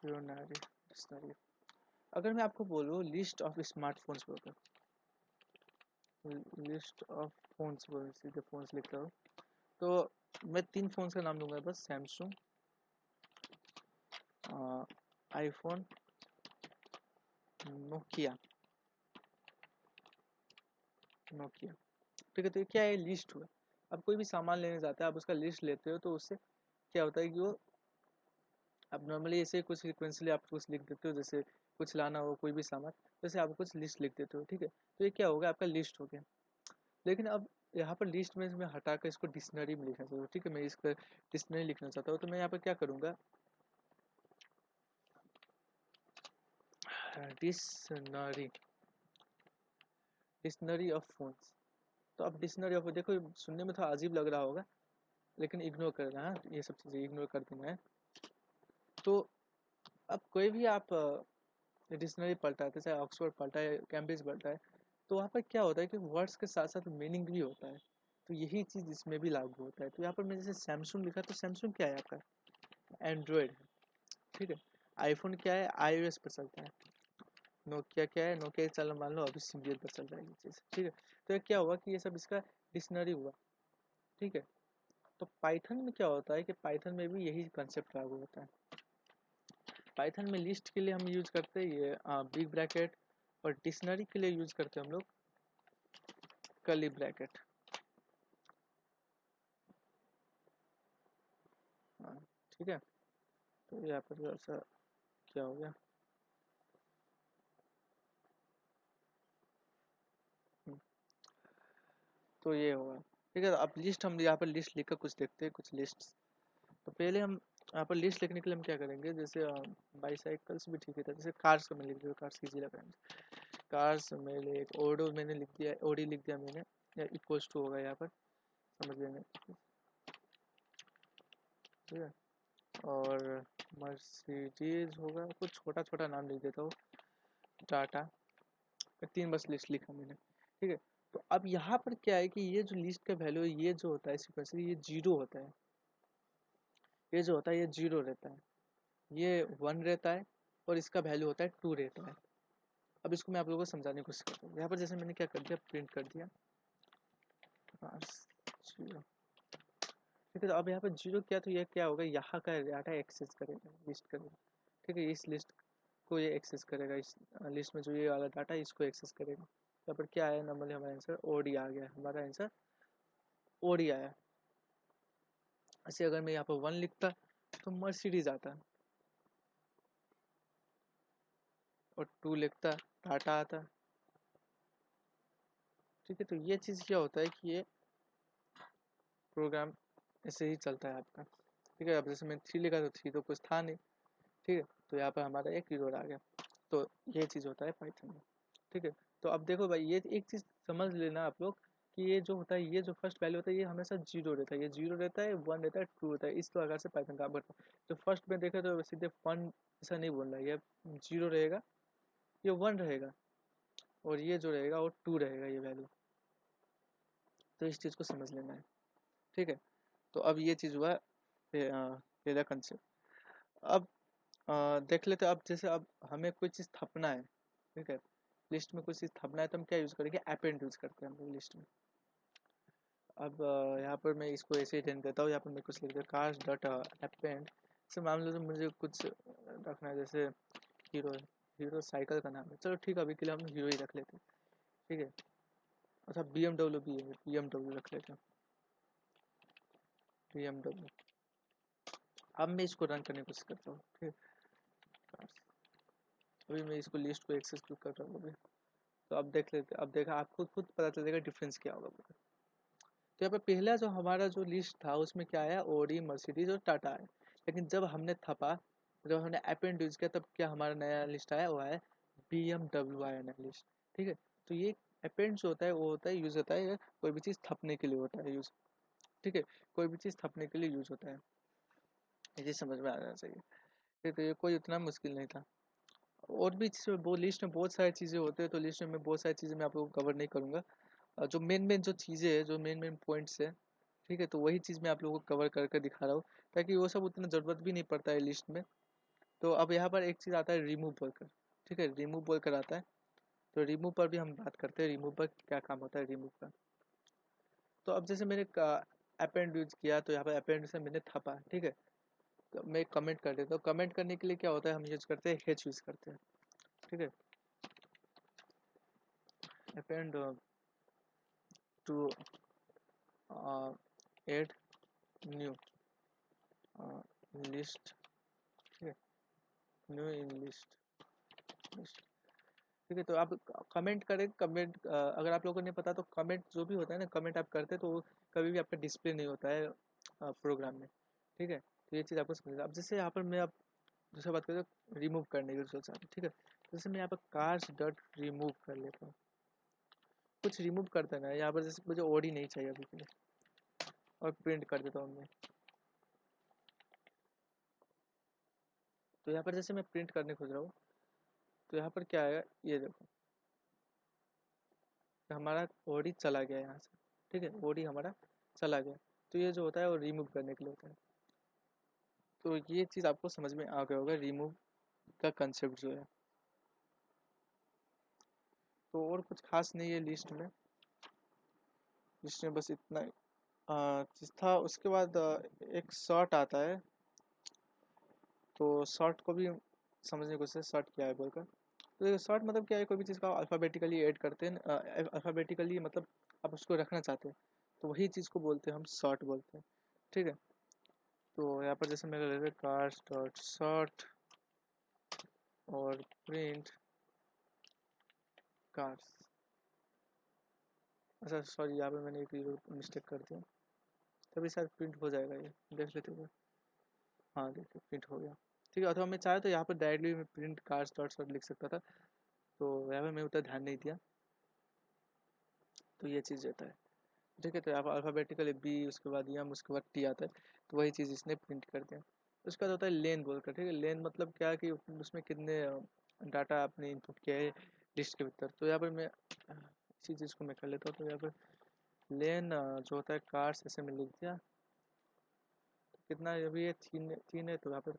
dictionary. अगर मैं आपको बोलूँ लिस्ट ऑफ स्मार्टफोन्स बोलकर, लिस्ट ऑफ फोन्स बोल, सीधे फोन्स लिखता हूँ, तो मैं 3 फोन्स का नाम लूँगा बस, सैमसंग, आईफोन, नोकिया। नोकिया, ठीक है। तो ये क्या है, लिस्ट हुआ। अब कोई भी सामान लेने जाता है, आप उसका लिस्ट लेते हो, तो उससे क्या होता है कि वो, आप नॉर्मली ऐसे कुछ सिक्वेंसली आप कुछ लिख देते हो, जैसे कुछ लाना हो कोई भी सामान, जैसे आप कुछ लिस्ट लिख देते हो, ठीक है। तो ये क्या होगा, आपका लिस्ट हो गया। लेकिन अब यहाँ पर लिस्ट में मैं हटा कर इसको डिक्शनरी में लिखना चाहता हूँ, ठीक है। मैं इसका डिक्शनरी लिखना चाहता हूँ, तो मैं यहाँ पर क्या करूँगा, डिक्शनरी, डिक्शनरी ऑफ फोन्स। तो अब डिक्शनरी ऑफ, देखो सुनने में थोड़ा अजीब लग रहा होगा, लेकिन इग्नोर करना है, ये सब चीज़ें इग्नोर कर देना है। तो अब कोई भी आप डिक्शनरी पढ़ता है, चाहे ऑक्सफोर्ड पढ़ता है, कैम्ब्रिज पढ़ता है, तो वहाँ पर क्या होता है कि वर्ड्स के साथ साथ मीनिंग भी होता है। तो यही चीज़ इसमें भी लागू होता है। तो यहाँ पर मैं जैसे सैमसंग लिखा, तो सैमसंग क्या है आपका, एंड्रॉयड है, ठीक है। आईफोन क्या है, iOS पर चलता है। नोकिया क्या है, नोकिया चल मान लो अभी Symbian पर चल रहा है ये चीज़, ठीक है। तो ये क्या हुआ कि ये सब इसका डिक्शनरी हुआ, ठीक है। तो पाइथन में क्या होता है कि पाइथन में भी यही कंसेप्ट लागू होता है। पाइथन में लिस्ट के लिए हम यूज करते हैं ये बिग ब्रैकेट, और डिक्शनरी के लिए यूज करते हैं हम लोग कर्ली ब्रैकेट। हाँ, ठीक है। तो यहाँ पर जो ऐसा क्या हो गया, तो ये होगा, ठीक है। अब लिस्ट, हम यहाँ पर लिस्ट लिखकर कुछ देखते हैं, कुछ लिस्ट। तो पहले हम यहाँ पर लिस्ट लिखने के लिए हम क्या करेंगे, जैसे बाईसाइकिल्स भी ठीक है, जैसे कार्स का मैं लिख दिया, कार्स इजी लगा, कार्स मैंने एक ओडो मैंने लिख दिया, ओडी लिख दिया मैंने, या इक्वल्स टू होगा यहाँ पर, समझ लेंगे, ठीक है। और मर्सिडीज होगा, कुछ छोटा छोटा नाम लिख देता हूँ, टाटा। 3 बस लिस्ट लिखा मैंने, ठीक है। तो अब यहाँ पर क्या है कि ये जो लिस्ट का वैल्यू है, ये जो होता है सिक्वेंसली, ये जीरो होता है। ये जो होता है ये जीरो रहता है, ये 1 रहता है, और इसका वैल्यू होता है 2 रहता है। अब इसको मैं आप लोगों को समझाने की कोशिश करता हूँ। यहाँ पर जैसे मैंने क्या कर दिया, प्रिंट कर दिया, हाँ, जीरो, ठीक है। तो अब यहाँ पर जीरो किया, तो ये क्या होगा, यहाँ का डाटा एक्सेस करेगा, लिस्ट करेगा, ठीक है। इस लिस्ट को ये एक्सेस करेगा, इस लिस्ट में जो ये वाला डाटा है इसको एक्सेस करेगा। यहाँ पर क्या आया, नॉर्मली हमारा आंसर ओडी आ गया, हमारा आंसर ओडी आया। ऐसे अगर मैं यहाँ पर 1 लिखता तो मर्सिडीज आता, और 2 लिखता टाटा आता, ठीक है। तो ये चीज़ क्या होता है कि ये प्रोग्राम ऐसे ही चलता है आपका, ठीक है। अब जैसे मैं 3 लिखा तो 3 तो कुछ था नहीं, ठीक है। तो यहाँ पर हमारा एक एरर आ गया। तो ये चीज़ होता है पाइथन में, ठीक है। तो अब देखो भाई, ये एक चीज़ समझ लेना आप लोग कि ये जो होता है, ये जो फर्स्ट वैल्यू होता है, ये हमेशा जीरो रहता है, ये जीरो रहता है, 1 रहता है, 2 रहता है। इस प्रकार से पाइथन काम करता है। तो फर्स्ट में देखें तो सीधे 1 ऐसा नहीं बोलना है, ये जीरो रहेगा, ये 1 रहेगा, और ये जो रहेगा वो 2 रहेगा, ये वैल्यू। तो इस चीज़ को समझ लेना है, ठीक है। तो अब ये चीज़ हुआ पहला कंसेप्ट। अब देख लेते हैं, अब जैसे अब हमें कोई चीज़ थपना है, ठीक है। लिस्ट में कुछ चीज़ थपना है, तो हम क्या यूज़ करेंगे, अपेंड यूज़ करते हैं हम लोग लिस्ट में। अब यहाँ पर मैं इसको ऐसे ही रहने देता हूँ, यहाँ पर मैं कुछ लिख देता, कार्स डॉट अपेंड। जैसे मान लो तो मुझे कुछ रखना है, जैसे हीरो, हीरो साइकिल का नाम है, चलो ठीक है, अभी के लिए हम हीरो ही रख लेते हैं, ठीक है। अच्छा BMW भी है, BMW रख लेते हैं, BMW। अब मैं इसको रन करने की कोशिश करता हूँ, ठीक है। अभी मैं इसको लिस्ट को एक्सेस कर रहा हूँ अभी। तो अब देख लेते, अब देखा आपको खुद पता चलेगा डिफरेंस क्या होगा। तो यहाँ पे पहला जो हमारा जो लिस्ट था उसमें क्या आया, ओडी, मर्सिडीज और टाटा आया। लेकिन जब हमने थपा, जब हमने अपेंड यूज किया, तब क्या हमारा नया लिस्ट आया, वो आया BMW आया नया लिस्ट। ठीक है, तो ये अपेंड जो होता है वो होता है यूज होता है कोई भी चीज़ थपने के लिए होता है यूज। ठीक है, कोई भी चीज़ थपने के लिए यूज होता है, ये समझ में आ जाना चाहिए। ठीक है, तो ये कोई उतना मुश्किल नहीं था। और भी वो लिस्ट में बहुत सारी चीज़ें होते हैं, तो लिस्ट में बहुत सारी चीज़ें मैं आप लोगों को कवर नहीं करूँगा। जो मेन मेन जो चीज़ें हैं, जो मेन मेन पॉइंट्स है, ठीक है, तो वही चीज़ मैं आप लोगों को कवर करके दिखा रहा हूँ, ताकि वो सब उतना ज़रूरत भी नहीं पड़ता है लिस्ट में। तो अब यहाँ पर एक चीज़ आता है रिमूव बोलकर। ठीक है, रिमूव बोलकर आता है, तो रिमूव पर भी हम बात करते हैं, रिमूव पर क्या काम होता है रिमूव का। तो अब जैसे मैंने अपेंड यूज किया, तो यहाँ पर अपेंड से मैंने थपा। ठीक है, तो मैं कमेंट कर देता हूँ। कमेंट करने के लिए क्या होता है, हम यूज करते हैं हेच यूज करते हैं। ठीक है, append to add new list. ठीक है, न्यू इन लिस्ट। ठीक है, तो आप कमेंट करें। कमेंट अगर आप लोगों को नहीं पता, तो कमेंट जो भी होता है ना, कमेंट आप करते हैं तो वो कभी भी आपका डिस्प्ले नहीं होता है प्रोग्राम में। ठीक है, तो ये चीज़ आपको समझना। अब जैसे यहाँ पर मैं अब दूसरा बात करें, रिमूव करने की सोचा। ठीक है, जैसे मैं यहाँ पर कार्स डॉट रिमूव कर लेता हूँ, कुछ रिमूव कर देना है यहाँ पर। जैसे मुझे ओडी नहीं चाहिए अभी के लिए, और प्रिंट कर देता हूँ मैं। तो यहाँ पर जैसे मैं प्रिंट करने खोज रहा हूँ, तो यहाँ पर क्या आएगा, ये देखो हमारा ओडी चला गया यहाँ से। ठीक है, ओडी हमारा चला गया। तो ये जो होता है वो रिमूव करने के लिए होता है। तो ये चीज़ आपको समझ में आ गया होगा, रिमूव का कंसेप्ट जो है। तो और कुछ खास नहीं है लिस्ट में, लिस्ट में बस इतना चीज़ था। उसके बाद एक शॉर्ट आता है, तो शॉर्ट को भी समझने की कोशिश, शॉर्ट क्या है बोलकर। तो देखो शॉर्ट मतलब क्या है, कोई भी चीज़ का अल्फ़ाबेटिकली ऐड करते हैं, अल्फ़ाबेटिकली मतलब आप उसको रखना चाहते हैं, तो वही चीज़ को बोलते हैं हम शॉर्ट बोलते हैं। ठीक है, तो यहाँ पर जैसे मेरा लेते कार्स डॉट शॉर्ट और प्रिंट कार्स। अच्छा सॉरी, यहाँ पे मैंने एक मिस्टेक कर दिया, तभी शायद प्रिंट हो जाएगा, ये देख लेते हुए। हाँ देखिए प्रिंट हो गया। ठीक है, अथवा मैं चाहे तो यहाँ पर डायरेक्टली मैं प्रिंट कार्स डॉट शॉर्ट लिख सकता था, तो यहाँ पर मैं उतना ध्यान नहीं दिया। तो ये चीज़ रहता है। ठीक है, तो यहाँ पर अल्फ़ाबेटिकली बी, उसके बाद एम, उसके बाद टी आता है, तो वही चीज़ इसने प्रिंट कर दिया। उसके बाद होता है लेन बोलकर। ठीक है, लेन मतलब क्या है कि उसमें कितने डाटा आपने इनपुट किया है लिस्ट के भीतर। तो यहाँ पर मैं इसी चीज़ को मैं कर लेता हूँ। तो यहाँ पर लेन जो होता है कार्स, ऐसे में लिख दिया। तो कितना अभी ये तीन है, तो यहाँ पर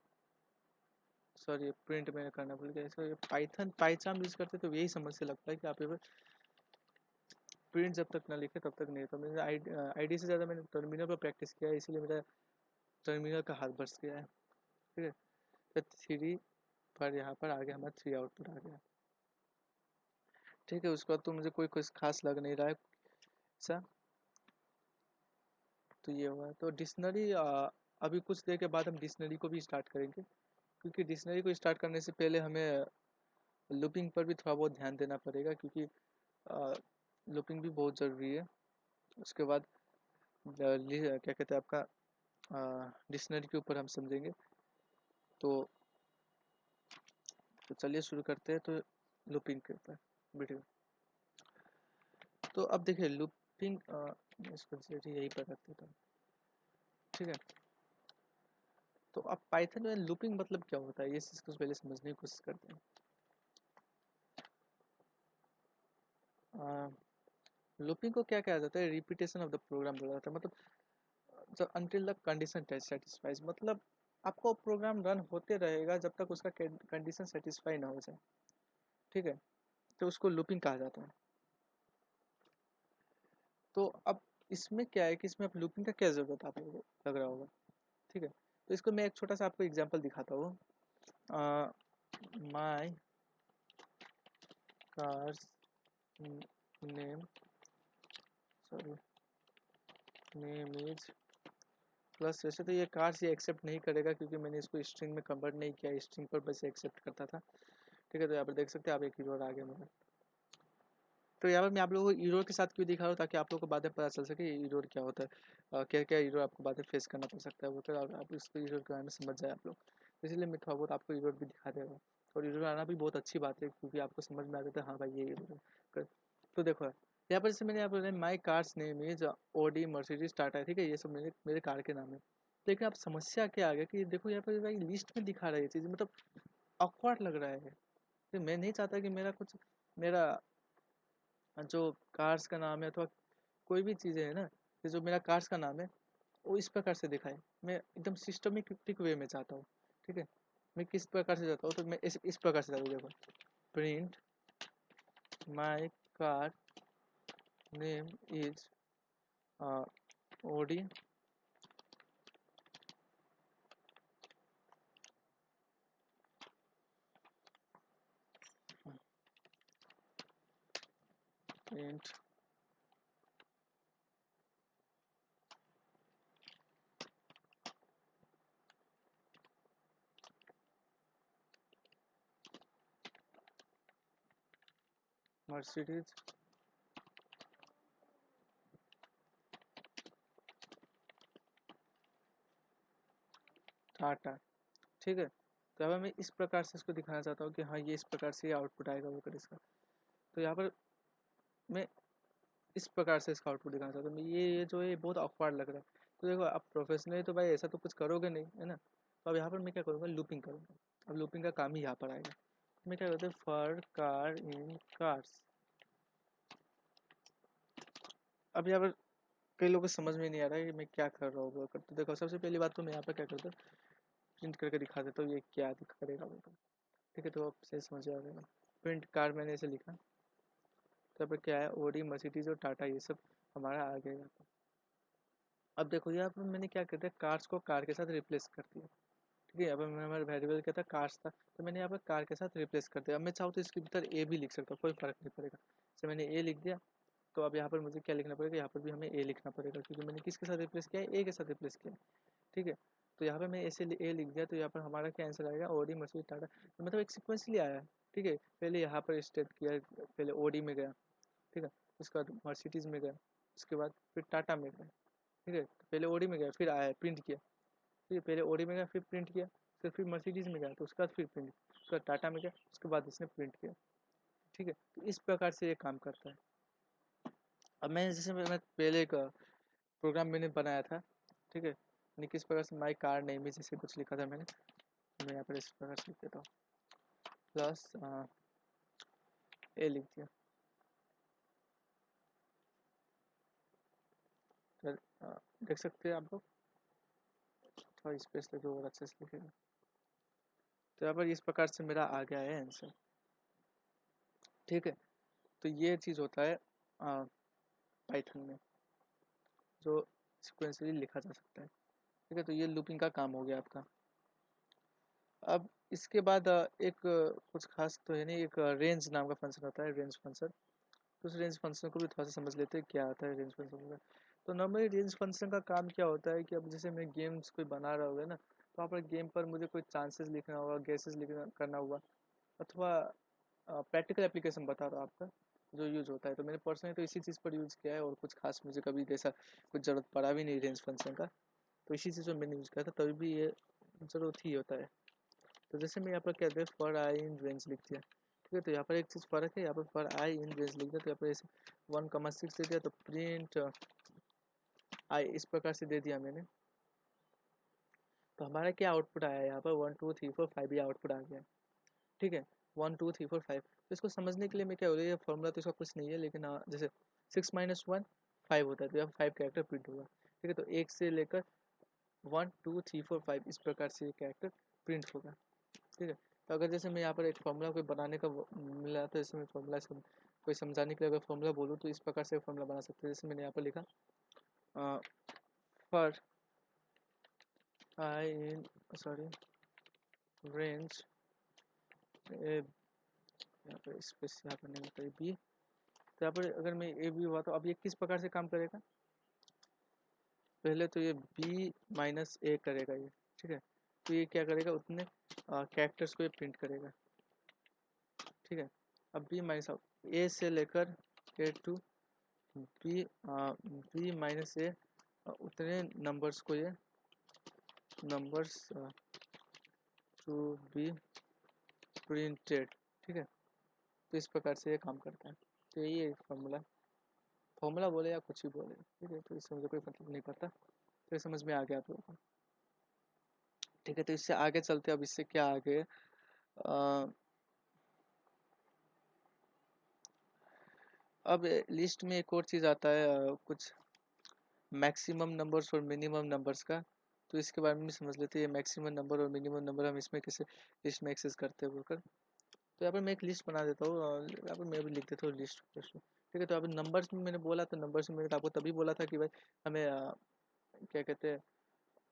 सॉरी प्रिंट मैंने करना भूल गया। इसको पाइथन पाइचाम यूज़ करते तो यही समस्या लगता है कि आप यहाँ पर प्रिंट जब तक ना लिखे तब तक नहीं। तो मैंने आईडी से ज़्यादा मैंने टर्मिनल पर प्रैक्टिस किया है, इसीलिए मेरा टर्मिनल का हाथ बच गया है। ठीक है, तो थ्री पर यहाँ पर आ गया, हमारा थ्री आउटपुट आ गया। ठीक है, उसके बाद तो मुझे कोई कुछ खास लग नहीं रहा है ऐसा। तो ये हुआ, तो डिक्शनरी अभी कुछ देर के बाद हम डिक्शनरी को भी स्टार्ट करेंगे, क्योंकि डिक्शनरी को स्टार्ट करने से पहले हमें लूपिंग पर भी थोड़ा बहुत ध्यान देना पड़ेगा, क्योंकि लूपिंग भी बहुत ज़रूरी है। उसके बाद क्या कहते हैं आपका डिक्शनरी के ऊपर हम समझेंगे। तो चलिए शुरू करते हैं, तो लूपिंग के ऊपर वीडियो। तो अब देखिए लूपिंग, इसको यही पर रख देता हूँ। ठीक है, तो अब पाइथन में लूपिंग मतलब क्या होता है, ये चीज़ को पहले समझने की कोशिश करते हैं। लूपिंग को क्या कहा जाता है, रिपीटेशन ऑफ द प्रोग्राम बोला जाता है। मतलब जब अनटिल द कंडीशन सेटिस्फाइज, मतलब आपको प्रोग्राम रन होते रहेगा जब तक उसका कंडीशन सेटिस्फाई ना हो जाए। ठीक है, तो उसको लूपिंग कहा जाता है। तो अब इसमें क्या है कि इसमें अब लूपिंग का क्या ज़रूरत आप लोगों को लग रहा होगा। ठीक है, तो इसको मैं एक छोटा सा आपको एग्जांपल दिखाता हूँ। My cars name, sorry name is plus. वैसे तो ये कार्स ये एक्सेप्ट नहीं करेगा, क्योंकि मैंने इसको स्ट्रिंग में कन्वर्ट नहीं किया, स्ट्रिंग पर बस एक्सेप्ट करता था। ठीक है, तो यहाँ पर देख सकते हैं आप एक कीवर्ड आ गया मेरा। तो यहाँ पर मैं आप लोगों को एरर के साथ क्यों दिखा रहा हूँ, ताकि आप लोगों को बाद में पता चल सके एरर क्या होता है, क्या क्या एरर आपको बाद में फेस करना पड़ सकता है, वो तो आप इसको एरर के बारे में समझ जाए आप लोग। इसलिए मैं थोड़ा बहुत आपको एरर भी दिखा दे रहा हूँ, और एरर आना भी बहुत अच्छी बात है, क्योंकि आपको समझ में आ जाता है हाँ भाई ये एरर है। तो देखो यहाँ पर जैसे मैंने यहाँ पर my car's name is Audi Mercedes Tata है, ठीक है, ये सब मेरे मेरे कार के नाम है। लेकिन आप समस्या क्या आ गया कि देखो यहाँ पर भाई लिस्ट में दिखा रहा है ये चीज़, मतलब ऑकवर्ड लग रहा है। तो मैं नहीं चाहता कि मेरा जो कार्स का नाम है अथवा कोई भी चीज़ें है ना, ये जो मेरा कार्स का नाम है वो इस प्रकार से दिखाए। मैं एकदम सिस्टमेटिक वे में चाहता हूँ, ठीक है। मैं किस प्रकार से चाहता हूँ, तो मैं इस प्रकार से चाहता हूँ, देखो print my car name is Audi print Mercedes Tata, ठीक है। तो यहाँ पर मैं इस प्रकार से इसको दिखाना चाहता हूँ कि हाँ ये इस प्रकार से आउटपुट आएगा वो कर इसका। तो यहाँ पर मैं इस प्रकार से इसका आउटपुट दिखाना चाहता हूँ। ये जो है बहुत ऑकवर्ड लग रहा है। तो देखो आप प्रोफेशनली तो भाई ऐसा तो कुछ करोगे नहीं, है ना। तो अब यहाँ पर मैं क्या करूँगा, लूपिंग करूँगा। अब लूपिंग का काम ही यहाँ पर आएगा। मैं क्या करता हूँ, फॉर कार इन कार्स। अब यहाँ पर कई लोगों को समझ में नहीं आ रहा है कि मैं क्या कर रहा हूँ। तो देखो सबसे पहली बात तो मैं यहाँ पर क्या करता हूँ, प्रिंट करके दिखा देता हूँ ये क्या करेगा वो, ठीक है। तो आप सही समझ आ जाएगा। प्रिंट कार मैंने ऐसे लिखा, तो यहाँ पर क्या है, ओडी मर्सिडीज और टाटा ये सब हमारा आ गया यहाँ पर। अब देखो यहाँ पर मैंने क्या कर दिया, कार्स को कार के साथ रिप्लेस कर दिया, ठीक है। यहाँ पर मैंने हमारा वेरिएबल क्या था, कार्स था, तो मैंने यहाँ पर कार के साथ रिप्लेस कर दिया। अब मैं चाहूँ तो इसके भीतर ए भी लिख सकता हूँ, कोई फर्क नहीं पड़ेगा। जैसे मैंने ए लिख दिया, तो अब यहाँ पर मुझे क्या लिखना पड़ेगा, यहाँ पर भी हमें ए लिखना पड़ेगा, क्योंकि मैंने किसके साथ रिप्लेस किया है, ए के साथ रिप्लेस किया है, ठीक है। तो यहाँ पर मैं ऐसे ए लिख दिया, तो यहाँ पर हमारा क्या आंसर आएगा, ओडी मर्सिडीज टाटा। तो मतलब एक सिक्वेंसली आया है, ठीक है। पहले यहाँ पर स्टेट किया, पहले ओडी में गया, ठीक है, उसके बाद मर्सिडीज में गया, उसके बाद फिर टाटा में गया, ठीक है। पहले ओडी में गया, फिर आया प्रिंट किया, ठीक है। पहले ओडी में गया, फिर प्रिंट किया, फिर मर्सिडीज में गया, तो उसके बाद फिर प्रिंट, उसके बाद टाटा में गया, उसके बाद इसने प्रिंट किया, ठीक है। तो इस प्रकार से ये काम करता है। अब मैं जैसे मैं पहले एक प्रोग्राम मैंने बनाया था, ठीक है। मैंने किस प्रकार से माई कार नेम में जैसे कुछ लिखा था मैंने, तो मैं यहाँ पर इस प्रकार से लिख देता हूँ, प्लस ए लिख दिया, फिर देख सकते हैं आप लोग, थोड़ा स्पेस लगे और अच्छे से लिखेगा। तो यहाँ पर इस प्रकार से मेरा आ गया है आंसर, ठीक है। तो ये चीज़ होता है पाइथन में, जो सिक्वेंसली लिखा जा सकता है, ठीक है। तो ये लूपिंग का काम हो गया आपका। अब इसके बाद एक कुछ खास तो है नहीं, एक रेंज नाम का फंक्शन होता है, रेंज फंक्शन। तो उस रेंज फंक्शन को भी थोड़ा सा समझ लेते हैं क्या आता है रेंज फंक्शन का। तो नॉर्मली रेंज फंक्शन का काम क्या होता है कि अब जैसे मैं गेम्स कोई बना रहा होगा ना, तो वहाँ पर गेम पर मुझे कोई चांसेस लिखना होगा, गेसेस लिखना करना हुआ, अथवा प्रैक्टिकल एप्लीकेशन बता रहा हूँ आपका जो यूज़ होता है। तो मैंने पर्सनली तो इसी चीज़ पर यूज़ किया है, और कुछ खास मुझे कभी जैसा कुछ ज़रूरत पड़ा भी नहीं रेंज फंक्शन का। तो इसी चीज़ में मैंने यूज़ किया था, तभी भी ये ज़रूरत ही होता है। तो जैसे मैं यहाँ पर क्या दिया, फॉर आई इन रेंज लिख दिया, ठीक है। तो यहाँ पर एक चीज़ फ़र्क है, यहाँ पर फॉर आई इन रेंज लिख दिया, तो यहाँ पर ऐसे 1,6 दे दिया, तो प्रिंट आई इस प्रकार से दे दिया मैंने। तो हमारा क्या आउटपुट आया है, यहाँ पर 1 2 3 4 5 ये आउटपुट आ गया, ठीक है। 1 2 3 4 5। तो इसको समझने के लिए मैं क्या हो रही है, फॉर्मूला तो इसका कुछ नहीं है, लेकिन जैसे 6 - 1 5 होता है, तो यहाँ 5 कैरेक्टर प्रिंट होगा, ठीक है। तो एक से लेकर 1 2 3 4 5 इस प्रकार से ये कैरेक्टर प्रिंट होगा, ठीक है। तो अगर जैसे मैं यहाँ पर एक फॉर्मूला कोई बनाने का मिला, तो जैसे मैं फॉर्मूला कोई समझाने के लिए अगर फॉर्मूला बोलूँ, तो इस प्रकार से फॉर्मूला बना सकते हैं। जैसे मैंने यहाँ पर लिखा for I in sorry range, यहाँ पर स्पेस यहाँ पर नहीं होता बी। तो यहाँ पर अगर मैं ए बी हुआ, तो अब ये किस प्रकार से काम करेगा, पहले तो ये बी माइनस ए करेगा ये, ठीक है। तो ये क्या करेगा, उतने कैरेक्टर्स को ये प्रिंट करेगा, ठीक है। अब बी माइनस ए से लेकर ए टू बी माइनस ए, उतने नंबर्स को ये नंबर्स टू बी प्रिंटेड। ठीक है, तो इस प्रकार से ये काम करता है। तो यही है फॉर्मूला, फॉर्मूला बोले या कुछ भी बोले, ठीक है, तो इससे मुझे कोई मतलब नहीं पड़ता। तो ये समझ में आ गया आप लोगों को। ठीक है, तो इससे आगे चलते हैं। अब इससे क्या आगे, अब लिस्ट में एक और चीज़ आता है, कुछ मैक्सिमम नंबर्स और मिनिमम नंबर्स का। तो इसके बारे में भी समझ लेते हैं। ये मैक्सिमम नंबर और मिनिमम नंबर हम इसमें कैसे लिस्ट में एक्सेस करते हैं बोलकर। तो यहाँ पर मैं एक लिस्ट बना देता हूँ, यहाँ पर मैं भी लिख देता हूँ लिस्ट। ठीक है, तो अभी नंबर्स में मैंने बोला, तो नंबर्स में मैंने आपको तभी बोला था कि भाई हमें क्या कहते हैं,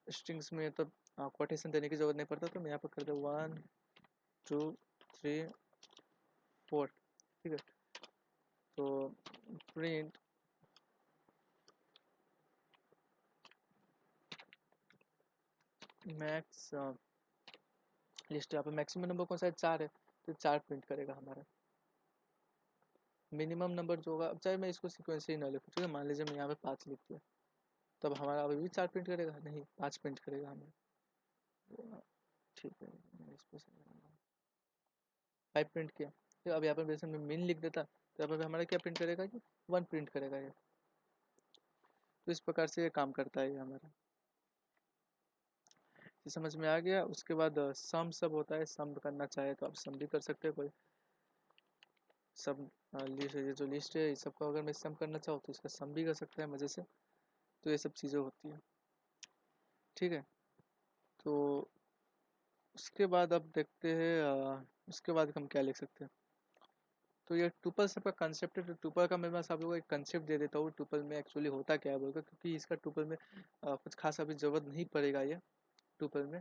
स्ट्रिंग्स में तो कोटेशन देने की जरूरत नहीं पड़ता। तो मैं यहाँ पर कर दूँ 1 2 3 4। ठीक है, तो प्रिंट मैक्स लिस्ट। यहाँ पे मैक्सिमम नंबर कौन सा है, 4 है, तो 4 प्रिंट करेगा हमारा। मिनिमम नंबर जो होगा, अब चाहे मैं इसको सीक्वेंस ही ना लिखूँ, ठीक है, मान लीजिए मैं यहाँ पे 5 लिख दिया, तब हमारा अभी भी 4 प्रिंट करेगा नहीं, 5 प्रिंट करेगा हमारा। ठीक है, मैं इस पर 5 प्रिंट किया। तो अब यहाँ पर जैसे मैं मिन लिख देता, तो यहाँ पर हमारा क्या प्रिंट करेगा कि 1 प्रिंट करेगा ये। तो इस प्रकार से ये काम करता है ये हमारा। ये समझ में आ गया। उसके बाद सम सब होता है, सम करना चाहे तो आप सम भी कर सकते हो। कोई सब लिस्ट, ये जो लिस्ट है, इस सबका अगर मैं सम करना चाहूँ तो इसका सम भी कर सकता है मज़े से। तो ये सब चीज़ें होती है। ठीक है, तो उसके बाद अब देखते हैं, उसके बाद हम क्या लिख सकते हैं। तो ये टुपल सबका कंसेप्ट है। तो टुपल का मैं बस आप लोगों को एक कंसेप्ट दे देता हूँ, टुपल में एक्चुअली होता क्या है बोलकर, क्योंकि इसका टुपल में कुछ खास अभी ज़रूरत नहीं पड़ेगा ये टुपल में,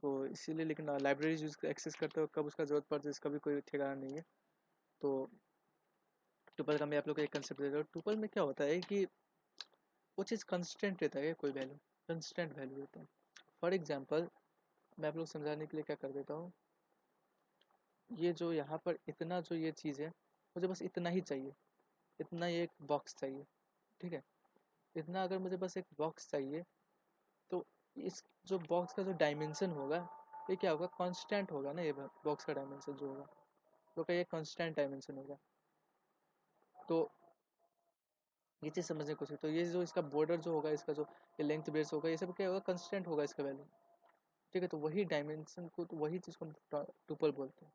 तो इसीलिए। लेकिन लाइब्रेरीज यूज एक्सेस करते हो, कब उसका ज़रूरत पड़ता है इसका भी कोई ठिकाना नहीं है। तो टुपल का मैं आप लोग को एक कंसेप्ट दे रहा हूँ। टुपल में क्या होता है कि वो चीज़ कंस्टेंट रहता है, कोई वैल्यू कंस्टेंट वैल्यू रहता है। फॉर एग्जाम्पल मैं आप लोग समझाने के लिए क्या कर देता हूँ, ये जो यहाँ पर इतना जो ये चीज़ है, मुझे बस इतना ही चाहिए, इतना ये एक बॉक्स चाहिए। ठीक है, इतना अगर मुझे बस एक बॉक्स चाहिए, तो इस जो बॉक्स का जो डायमेंशन होगा, ये क्या होगा, कांस्टेंट होगा ना। ये बॉक्स का डायमेंशन जो होगा, तो क्या ये कांस्टेंट डायमेंशन होगा। तो ये चीज़ समझने की कोशिश। तो ये जो इसका बॉर्डर जो होगा, इसका जो ये लेंथ बेस होगा, ये सब क्या होगा, कंस्टेंट होगा इसका वैल्यू। ठीक है, तो वही डायमेंशन को, तो वही चीज़ को हम टुपल बोलते हैं।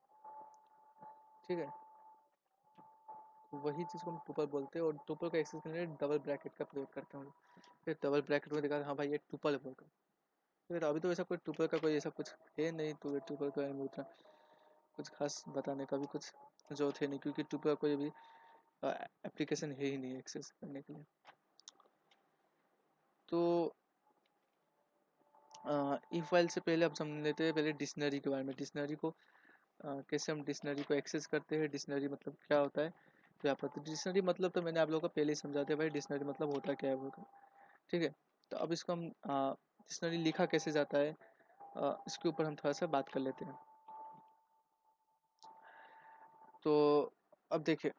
ठीक है, वही चीज़ को हम टुपल बोलते हैं। और टुपल का एक्सेस करने के लिए डबल ब्रैकेट का प्रयोग करते हैं। फिर डबल ब्रैकेट में देखा हाँ भाई ये टुपल है बोलकर। फिर अभी तो ऐसा कोई टुपल का कोई ऐसा कुछ है नहीं, तो ये टुपल का उतना कुछ खास बताने का भी कुछ जरूरत है नहीं, क्योंकि टुपल का कोई भी एप्लीकेशन है ही नहीं एक्सेस करने के लिए। तो ई फाइल से पहले अब समझ लेते हैं पहले डिक्शनरी के बारे में। डिक्शनरी को कैसे हम डिक्शनरी को एक्सेस करते हैं, डिक्शनरी मतलब क्या होता है। तो यहाँ पर डिक्शनरी मतलब तो मैंने आप लोगों को पहले ही समझा दिया भाई, डिक्शनरी मतलब होता क्या है बोलकर। ठीक है, तो अब इसको हम डिक्शनरी लिखा कैसे जाता है, इसके ऊपर हम थोड़ा सा बात कर लेते हैं। तो अब देखिए,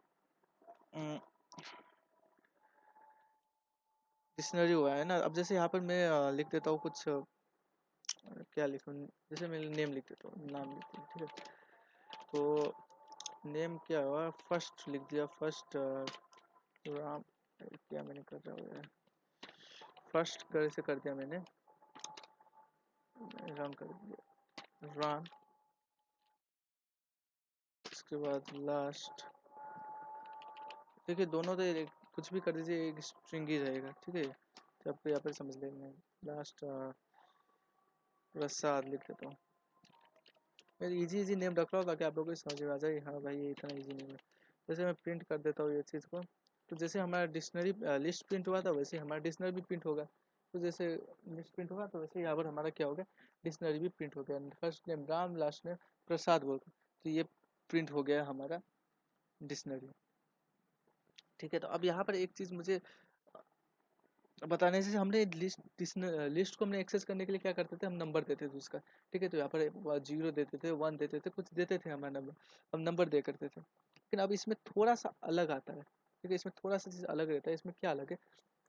डिक्शनरी हुआ है ना। अब जैसे यहाँ पर मैं लिख देता हूँ कुछ, क्या लिखूँ, जैसे मैं नेम लिख देता हूँ, नाम लिख दिया। ठीक है, तो नेम क्या हुआ, फर्स्ट लिख दिया, फर्स्ट राम। क्या मैंने कर रहा हूँ, फर्स्ट कैसे कर दिया मैंने, राम कर दिया, राम। उसके बाद लास्ट, देखिए दोनों तो कुछ भी कर दीजिए, एक स्ट्रिंग ही रहेगा। ठीक है, तो आपको यहाँ पर समझ लेंगे। लास्ट प्रसाद लिख देता हूँ। मैं इजी इजी नेम रख रहा हूँ ताकि आप लोगों को समझ में आ जाए, हाँ भाई ये इतना इजी नेम है। जैसे मैं प्रिंट कर देता हूँ ये चीज़ को, तो जैसे हमारा डिक्शनरी लिस्ट प्रिंट हुआ था, वैसे हमारा डिक्शनरी भी प्रिंट होगा। तो जैसे लिस्ट प्रिंट होगा, तो वैसे यहाँ पर हमारा क्या होगा, डिक्शनरी भी प्रिंट हो गया। First name Ram, last name Prasad बोलकर, तो ये प्रिंट हो गया हमारा डिक्शनरी। ठीक है, तो अब यहाँ पर एक चीज़ मुझे बताने से, हमने लिस्ट को हमने एक्सेस करने के लिए क्या करते थे, हम नंबर देते थे उसका। ठीक है, तो यहाँ पर 0 देते थे, 1 देते थे, कुछ देते थे हमारा नंबर, हम नंबर दे करते थे। लेकिन अब इसमें थोड़ा सा अलग आता है। ठीक है, इसमें थोड़ा सा चीज़ अलग रहता है। इसमें क्या अलग है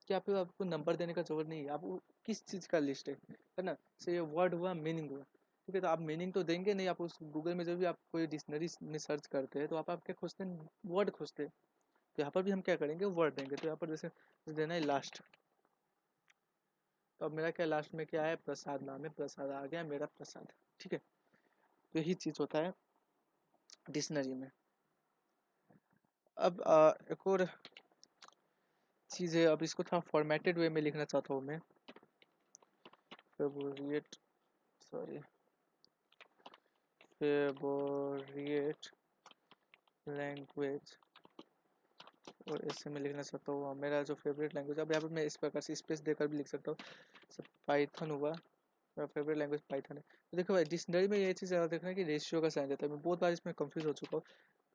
कि आपको आपको नंबर देने का जरूरत नहीं है, आप किस चीज़ का लिस्ट है ना। से ये वर्ड हुआ, मीनिंग हुआ, ठीक है। तो आप मीनिंग तो देंगे नहीं, आप उस गूगल में जब भी आप कोई डिक्शनरी में सर्च करते हैं तो आप क्या खोजते हैं, वर्ड खोजते हैं। तो यहाँ पर भी हम क्या करेंगे, वर्ड देंगे। तो यहाँ पर जैसे देना है लास्ट, तो अब मेरा क्या लास्ट में क्या है, प्रसाद नाम है, प्रसाद आ गया मेरा प्रसाद, ठीक है। तो यही चीज़ होता है डिक्शनरी में। अब एक और चीज़ है, अब इसको थोड़ा फॉर्मेटेड वे में लिखना चाहता हूँ मैं। फेवरेट, सॉरी, फेवरेट लैंग्वेज, और ऐसे में लिखना चाहता हूँ मेरा जो फेवरेट लैंग्वेज। अब यहाँ पर मैं इस प्रकार से स्पेस देकर भी लिख सकता हूँ। पाइथन हुआ, मेरा फेवरेट लैंग्वेज पाइथन है। तो देखो भाई, डिक्शनरी में ये चीज़ ज़्यादा देखना है कि रेशियो का साइन रहता है। मैं बहुत बार इसमें कंफ्यूज हो चुका हूँ।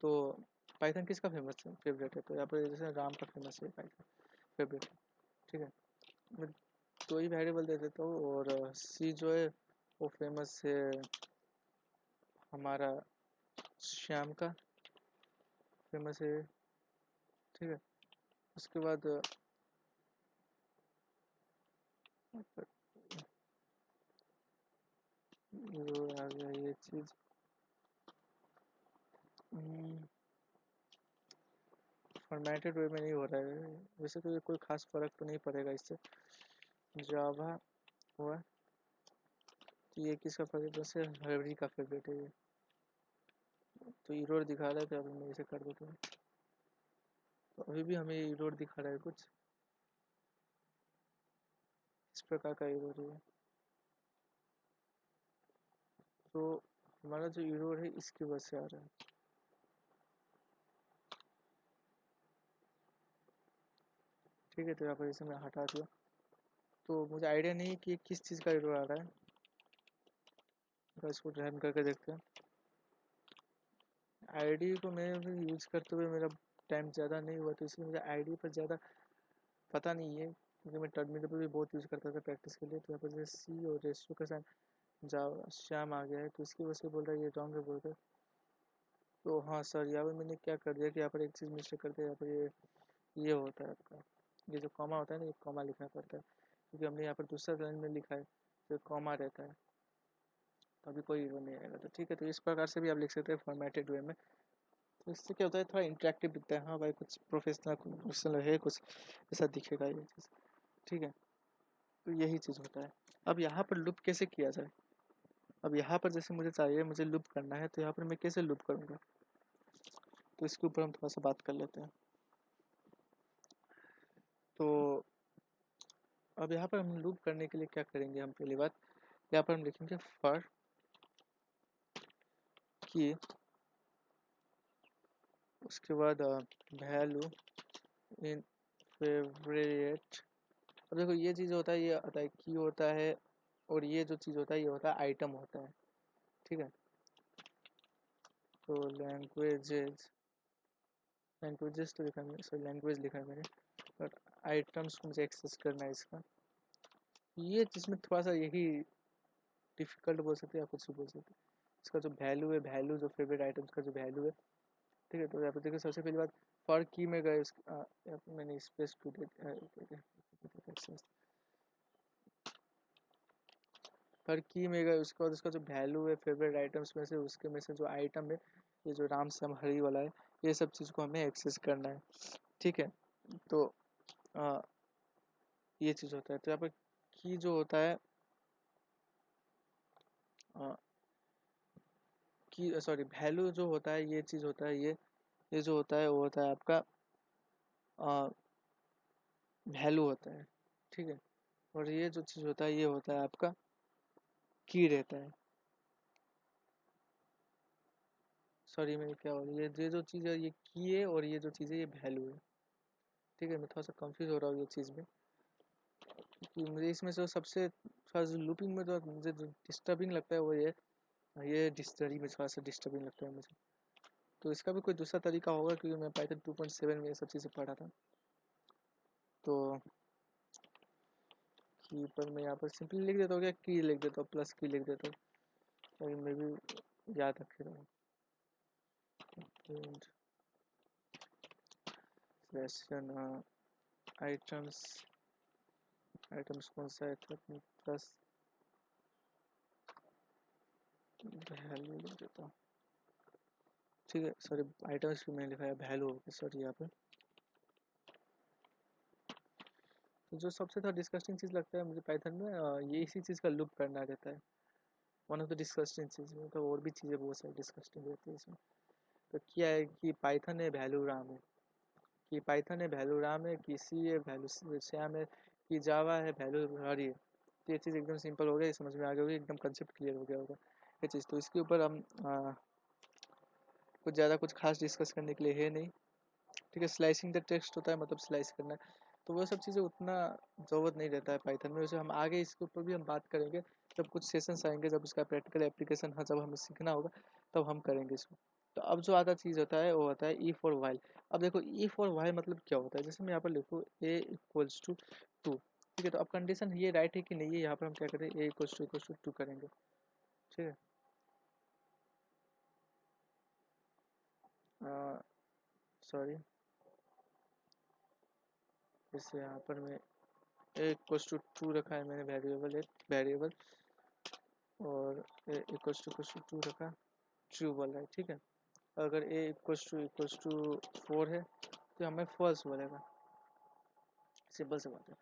तो पाइथन किसका फेमस है, फेवरेट है, तो यहाँ पर जैसे राम का फेमस है पाइथन, फेवरेट, ठीक है। मैं दो ही वेरिएबल दे देता हूँ, और सी जो है वो फेमस है हमारा श्याम का, फेमस है, ठीक है। उसके बाद ये आ गया ये चीज़। फॉर्मेटेड वे में नहीं हो रहा है वैसे, तो ये कोई खास फर्क तो नहीं पड़ेगा इससे। जावा हुआ, तो ये किसका फेवरेट, वैसे हरी का फेवरेट है ये, तो इरोड दिखा रहा है, तो अभी मैं इसे कर देता हूँ। तो अभी भी हमें इरोड दिखा रहा है कुछ इस प्रकार का इरोड है। तो हमारा जो इरोड है इसकी वजह से आ रहा है, ठीक है। तो यहाँ पर इसे मैं हटा दिया। तो मुझे आइडिया नहीं कि किस चीज़ का इरोड आ रहा है, तो इसको रन करके देखते हैं। आईडी को मैं यूज़ करते हुए मेरा टाइम ज़्यादा नहीं हुआ, तो इसलिए मुझे आईडी पर ज़्यादा पता नहीं है, क्योंकि मैं टर्मिनल पर भी बहुत यूज़ करता था प्रैक्टिस के लिए। तो यहाँ पर जैसे सी और रेशियो के साथ जावा श्याम आ गया है, तो इसकी वजह से बोल रहा है ये रॉन्ग है बोल रहे। तो हाँ सर, यहाँ पर मैंने क्या कर दिया कि यहाँ पर एक चीज़ मिस्टेक कर दिया। यहाँ पर ये होता है आपका, ये जो कॉमा होता है ना, ये कॉमा लिखना पड़ता है, क्योंकि हमने यहाँ पर दूसरा लाइन में लिखा है तो कॉमा रहता है, तो अभी कोई एरर नहीं आएगा। तो ठीक है, तो इस प्रकार से भी आप लिख सकते हैं फॉर्मेटेड वे में। तो इससे क्या होता है, थोड़ा इंटरेक्टिव दिखता है, हाँ भाई कुछ प्रोफेशनल है, कुछ ऐसा दिखेगा ये चीज़, ठीक है। तो यही चीज़ होता है। अब यहाँ पर लूप कैसे किया जाए, अब यहाँ पर जैसे मुझे चाहिए, मुझे लूप करना है, तो यहाँ पर मैं कैसे लूप करूँगा, तो इसके ऊपर हम थोड़ा सा बात कर लेते हैं। तो अब यहाँ पर हम लूप करने के लिए क्या करेंगे, हम पहली बात यहाँ पर हम लिखेंगे फॉर की, उसके बाद वैल्यू इन फेवरेट। अब देखो ये चीज़ होता है, ये आता है की होता है, और ये जो चीज़ होता है ये होता है आइटम होता है, ठीक है। तो लैंग्वेजेस तो लिखा है, सॉरी लैंग्वेज लिखा है मैंने, बट आइटम्स को मुझे एक्सेस करना है इसका। ये जिसमें थोड़ा सा यही डिफिकल्ट बोल सकते हैं या कुछ भी बोल सकते हैं। इसका जो वैल्यू है, वैल्यू जो फेवरेट आइटम्स का जो वैल्यू है, ठीक है। तो यहाँ पे देखो सबसे पहली बात फॉर की में गए, मैंने स्पेस टू दे पर की में गए, उसके बाद उसका जो वैल्यू है फेवरेट आइटम्स में से, उसके में से जो आइटम है, ये जो राम श्याम हरी वाला है, ये सब चीज़ को हमें एक्सेस करना है, ठीक है। तो आ, ये चीज़ होता है। तो यहाँ पर की जो होता है आ, की सॉरी वैल्यू जो होता है, ये चीज़ होता है, ये जो होता है वो होता है आपका वैल्यू होता है, ठीक है। और ये जो चीज़ होता है ये होता है आपका की रहता है, सॉरी मैं क्या हो रहा है, ये जो चीज़ है ये की है, और ये जो चीज़ है ये वैल्यू है, ठीक है। मैं थोड़ा सा कंफ्यूज हो रहा हूँ ये चीज़ में, कि मुझे इसमें से सबसे थोड़ा लूपिंग में जो मुझे डिस्टर्बिंग लगता है वो ये डिक्शनरी में थोड़ा सा डिस्टर्बिंग लगता है मुझे। तो इसका भी कोई दूसरा तरीका होगा, क्योंकि मैं पाइथन 2.7 में ये सब चीज़ें पढ़ा था। तो की पर मैं यहाँ पर सिंपली लिख देता हूँ, क्या की लिख देता हूँ, प्लस की लिख देता हूँ, ताकि मैं भी याद रखे रहूँ। एक्सप्रेशन आइटम्स आइटम्स कौन सा है प्लस वैल्यू लिख देता हूँ, ठीक है। सॉरी आइटम्स भी मैंने लिखा है वैल्यू, सॉरी यहाँ पे। तो जो सबसे थोड़ा डिस्कस्टिंग चीज़ लगता है मुझे पाइथन में ये इसी चीज़ का लूप करना रहता है। वन ऑफ द डिस्कस्टिंग चीज़ में, तो और भी चीज़ें बहुत सारी डिस्कस्टिंग रहती है इसमें। तो क्या है कि पाइथन है वैल्यू राम है, कि पाइथन है वैल्यू राम है, कि सी है वैल्यू श्याम है, कि जावा है वैल्यू हरी है। तो ये चीज़ एकदम सिंपल हो गया, समझ में आ गया होगी, एकदम कंसेप्ट क्लियर हो गया होगा ये चीज़। तो इसके ऊपर हम कुछ ज़्यादा कुछ खास डिस्कस करने के लिए है नहीं, ठीक है। स्लाइसिंग द टेक्स्ट होता है, मतलब स्लाइस करना है, तो वो सब चीज़ें उतना ज़रूरत नहीं रहता है पाइथन में। वैसे हम आगे इसके ऊपर भी हम बात करेंगे जब कुछ सेशंस आएंगे, जब उसका प्रैक्टिकल एप्लीकेशन हाँ जब हमें सीखना होगा तब हम करेंगे इसको। तो अब जो आधा चीज़ होता है वो होता है इफ और वाइल। अब देखो इफ और वाइल मतलब क्या होता है, जैसे मैं यहाँ पर लिखूँ ए इक्वल्स टू 2, ठीक है। तो अब कंडीशन ये राइट है कि नहीं है, यहाँ पर हम क्या करें ए इक्वल्स टू 2 करेंगे, ठीक है। सॉरी जैसे यहाँ पर मैं ए इक्वल्स टू 2 रखा है मैंने वेरिएबल, एक वेरिएबल, और ए इक्वल्स टू 2 रखा, ट्रू बोल रहा है, ठीक है। अगर ए इक्वल्स टू 4 है तो हमें फॉल्स बोलेगा, सिंपल सी बात है।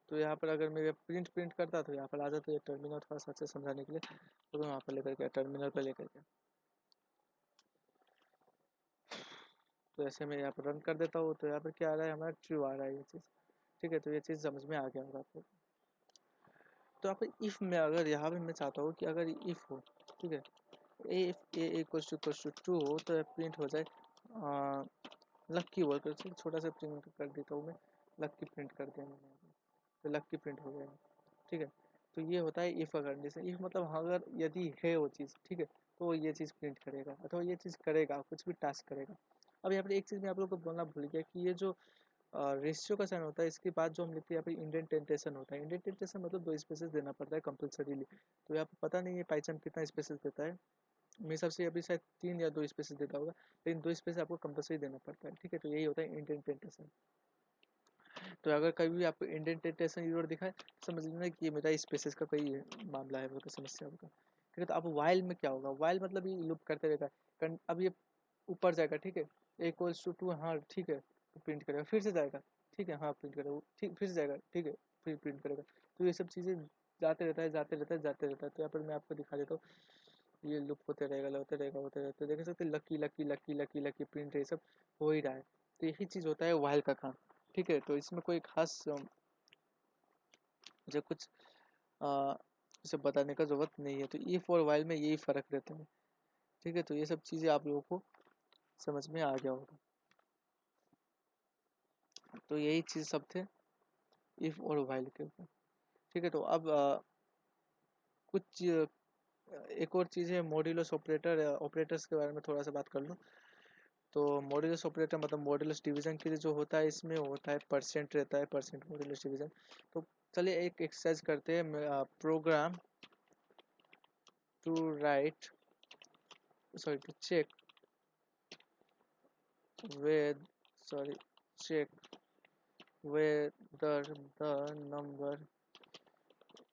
तो यहाँ पर अगर मैं प्रिंट करता तो यहाँ पर आ जाता है टर्मिनल, थोड़ा सा अच्छे समझाने के लिए तो मैं वहाँ पर लेकर के टर्मिनल पर लेकर के, तो ऐसे मैं यहाँ पर रन कर देता हूँ, तो यहाँ पर क्या आ रहा है हमारा ट्रू आ रहा है ये चीज़, ठीक है। तो ये चीज़ समझ में आ गया होगा आपको। तो यहाँ पर इफ़ में अगर यहाँ पर मैं चाहता हूँ कि अगर इफ़ हो, ठीक है, ए इक्वल्स टू 2 हो तो प्रिंट हो जाए लक्की बोल कर, छोटा सा प्रिंट कर देता हूँ मैं, लक्की प्रिंट कर दिया मैंने, तो लक्की प्रिंट हो गया, ठीक है। तो ये होता है इफ़ का कंडीशन। इफ़ मतलब अगर यदि है वो चीज़, ठीक है, तो वो ये चीज़ प्रिंट करेगा अथवा ये चीज़ करेगा, कुछ भी टास्क करेगा। अब यहाँ पर एक चीज़ मैं आप लोगों को बोलना भूल गया कि ये जो रेशियो का साइन होता है, इसके बाद जो हम लिखते हैं यहाँ पे इंडेंटेशन होता है। इंडेंटेशन मतलब 2 स्पेसेस देना पड़ता है कंपल्सरीली। तो यहाँ पे पता नहीं है पाइथन कितना स्पेसेस देता है, मेरे हिसाब से अभी शायद 3 या 2 स्पेसेस देता होगा, लेकिन 2 स्पेस आपको कंपल्सरी देना पड़ता है, ठीक है। तो यही होता है इंडेंटेशन। तो अगर कभी भी आपको इंडेंटेशन एरर दिखाए समझ लेना कि ये मेरा स्पेसेस का कोई मामला है, मतलब समस्या होगा, ठीक है। तो अब वाइल में क्या होगा, वाइल मतलब ये लूप करते रहेगा, अब ये ऊपर जाएगा, ठीक है, इक्वल्स टू 2, हाँ ठीक है, तो प्रिंट करेगा, फिर से जाएगा, ठीक है, हाँ प्रिंट करेगा, ठीक फिर से जाएगा, ठीक है, फिर प्रिंट करेगा। तो ये सब चीज़ें जाते रहता है जाते रहता है जाते रहता है। तो यहाँ पर मैं आपको दिखा देता हूँ, ये लूप होते रहेगा होते रहेगा होते रहेगा। तो देख सकते lucky lucky lucky lucky lucky print ये सब हो ही रहा है। तो यही चीज़ होता है वाइल का काम, ठीक है। तो इसमें कोई खास मुझे कुछ इसे बताने का ज़रूरत नहीं है। तो इफ और वाइल में यही फ़र्क रहता है, ठीक है। तो ये सब चीज़ें आप लोगों को समझ में आ गया होगा। तो यही चीज़ सब थे इफ और वाइल के ऊपर, ठीक है। तो अब कुछ एक और चीज़ है मॉड्यूलस ऑपरेटर, ऑपरेटर्स के बारे में थोड़ा सा बात कर लूँ। तो मॉड्यूलस ऑपरेटर मतलब मॉड्यूलस डिवीजन के लिए जो होता है, इसमें होता है परसेंट रहता है, परसेंट मॉड्यूलस डिवीजन। तो चलिए एक एक्सरसाइज करते हैं, program to write sorry to check with check whether the number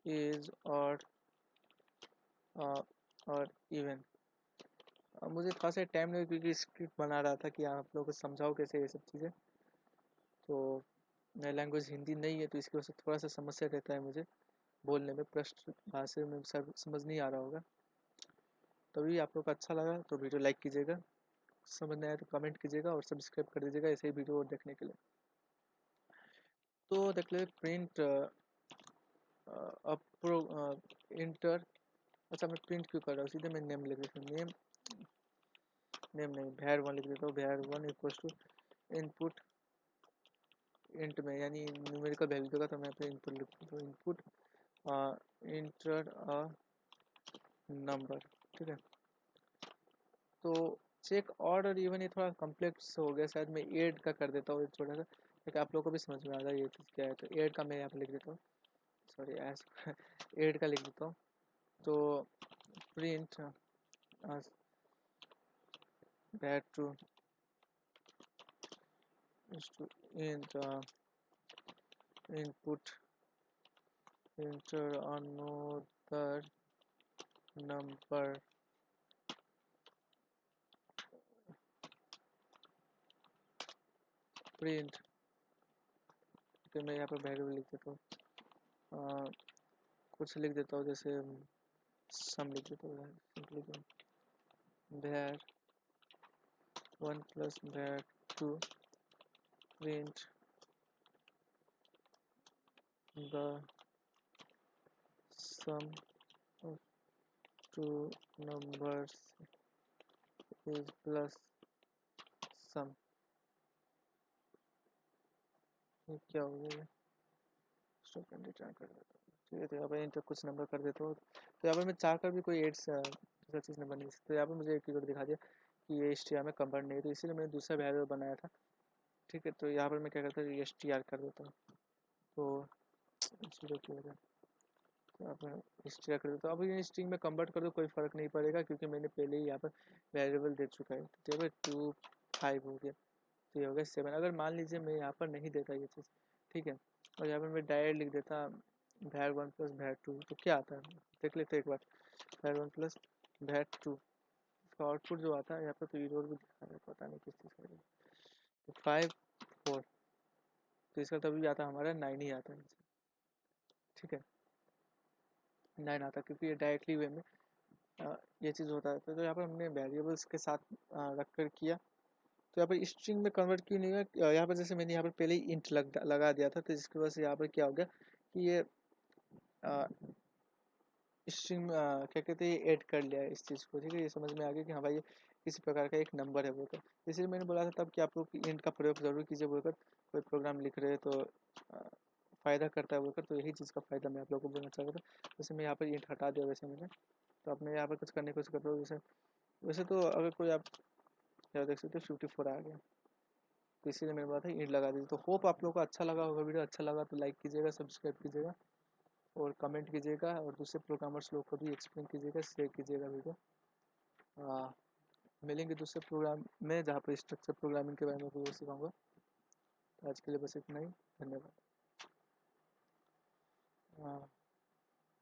is odd or even। मुझे खासा टाइम लगा क्योंकि स्क्रिप्ट बना रहा था कि आप लोगों को समझाओ कैसे ये सब चीज़ें। तो मेरी लैंग्वेज हिंदी नहीं है तो इसकी वजह से थोड़ा सा समस्या रहता है मुझे बोलने में, प्रश्न भाषा में समझ नहीं आ रहा होगा। तभी आप लोग को अच्छा लगा तो वीडियो लाइक कीजिएगा, समझ नहीं आया तो कमेंट कीजिएगा और सब्सक्राइब कर दीजिएगा ऐसे ही वीडियो और देखने के लिए। तो देख ले प्रिंट प्रो इंटर, अच्छा मैं प्रिंट क्यों कर रहा हूँ, सीधे मैं नेम लिख देता हूँ, नेम नहीं var1 लिख देता हूँ, var1 equals to input int में यानी न्यूमेरिकल वैल्यू देगा तो मैं अपने इनपुट लिख देता हूँ, इनपुट इंटर नंबर, ठीक है। तो चेक ऑड और इवन ये थोड़ा कॉम्प्लेक्स हो गया, शायद मैं एड का कर देता हूँ छोटा सा, ताकि आप लोगों को भी समझ में आ जाए ये चीज़ क्या है। तो एड का मैं यहाँ पर लिख देता हूँ, सॉरी एस एड का लिख देता हूँ। तो print that true is to int input enter another number print। तो मैं यहाँ पर वेरिएबल लिख देता हूँ, कुछ लिख देता हूँ, जैसे सम लिख देता हूँ simply, var 1 plus var 2 print the sum of two numbers is plus sum। ये क्या हो गया, रिटर्न कर देता हूँ। ठीक है, तो यहाँ पर इंटर कुछ नंबर कर देता हूँ। तो यहाँ पर मैं चाह कर भी कोई एड्स दूसरा चीज़ नहीं बनी, तो यहाँ पर मुझे एक कीवर्ड दिखा दिया कि ये str में कन्वर्ट नहीं है, तो इसीलिए मैंने दूसरा वेरिएबल बनाया था। ठीक है, तो यहाँ पर मैं क्या करता हूँ, str कर देता हूँ, तो जीरो की वजह यहाँ पर str कर देता हूँ। अब ये स्ट्रिंग में कन्वर्ट कर दो कोई फ़र्क नहीं पड़ेगा, क्योंकि मैंने पहले ही यहाँ पर वेरिएबल दे चुका है। तो यहाँ पर 2 5 हो गया, तो ये हो गया 7। अगर मान लीजिए मैं यहाँ पर नहीं देता ये चीज़, ठीक है, और यहाँ पर मैं डायरेक्ट लिख देता var 1 plus var 2, तो क्या आता है देख लेते एक बार। var 1 plus var 2, इसका आउटपुट जो आता है यहाँ पर, तो एरर भी दिखा रहा है, पता नहीं किस चीज़ का। तो 5 4, तो इसका तभी आता है हमारा 9 ही आता है। ठीक है, 9 आता है, क्योंकि ये डायरेक्टली वे में ये चीज़ होता है। तो यहाँ पर हमने वेरिएबल्स के साथ रख कर किया, तो यहाँ पर स्ट्रिंग में कन्वर्ट क्यों नहीं हुआ, यहाँ पर जैसे मैंने यहाँ पर पहले ही इंट लगा दिया था, तो जिसकी वजह से यहाँ पर क्या हो गया कि ये स्ट्रिंग क्या कहते हैं, ऐड कर लिया है इस चीज़ को। ठीक है, ये समझ में आ गया कि हाँ भाई ये किसी प्रकार का एक नंबर है बोलकर। इसलिए मैंने बोला था तब कि आप लोग इंट का प्रयोग जरूर कीजिए बोलकर, कोई प्रोग्राम लिख रहे हैं तो फ़ायदा करता है बोलकर, तो यही चीज़ का फ़ायदा मैं आप लोगों को बोलना चाह रहा था। जैसे मैं यहाँ पर इंट हटा दिया वैसे मैंने, तो आप मैं यहाँ पर कुछ करने की कोशिश कर रहा हूँ। जैसे वैसे तो अगर कोई आप क्या देख सकते हो 54 आ गया, तो इसीलिए मैंने बोला था इंट लगा दीजिए। तो होप आप लोगों को अच्छा लगा होगा वीडियो। अच्छा लगा तो लाइक कीजिएगा, सब्सक्राइब कीजिएगा और कमेंट कीजिएगा, और दूसरे प्रोग्रामर्स लोग को भी एक्सप्लेन कीजिएगा, शेयर कीजिएगा वीडियो। मिलेंगे दूसरे प्रोग्राम में जहाँ पर स्ट्रक्चर प्रोग्रामिंग के बारे में वो सिखाऊंगा। आज के लिए बस इतना ही, धन्यवाद।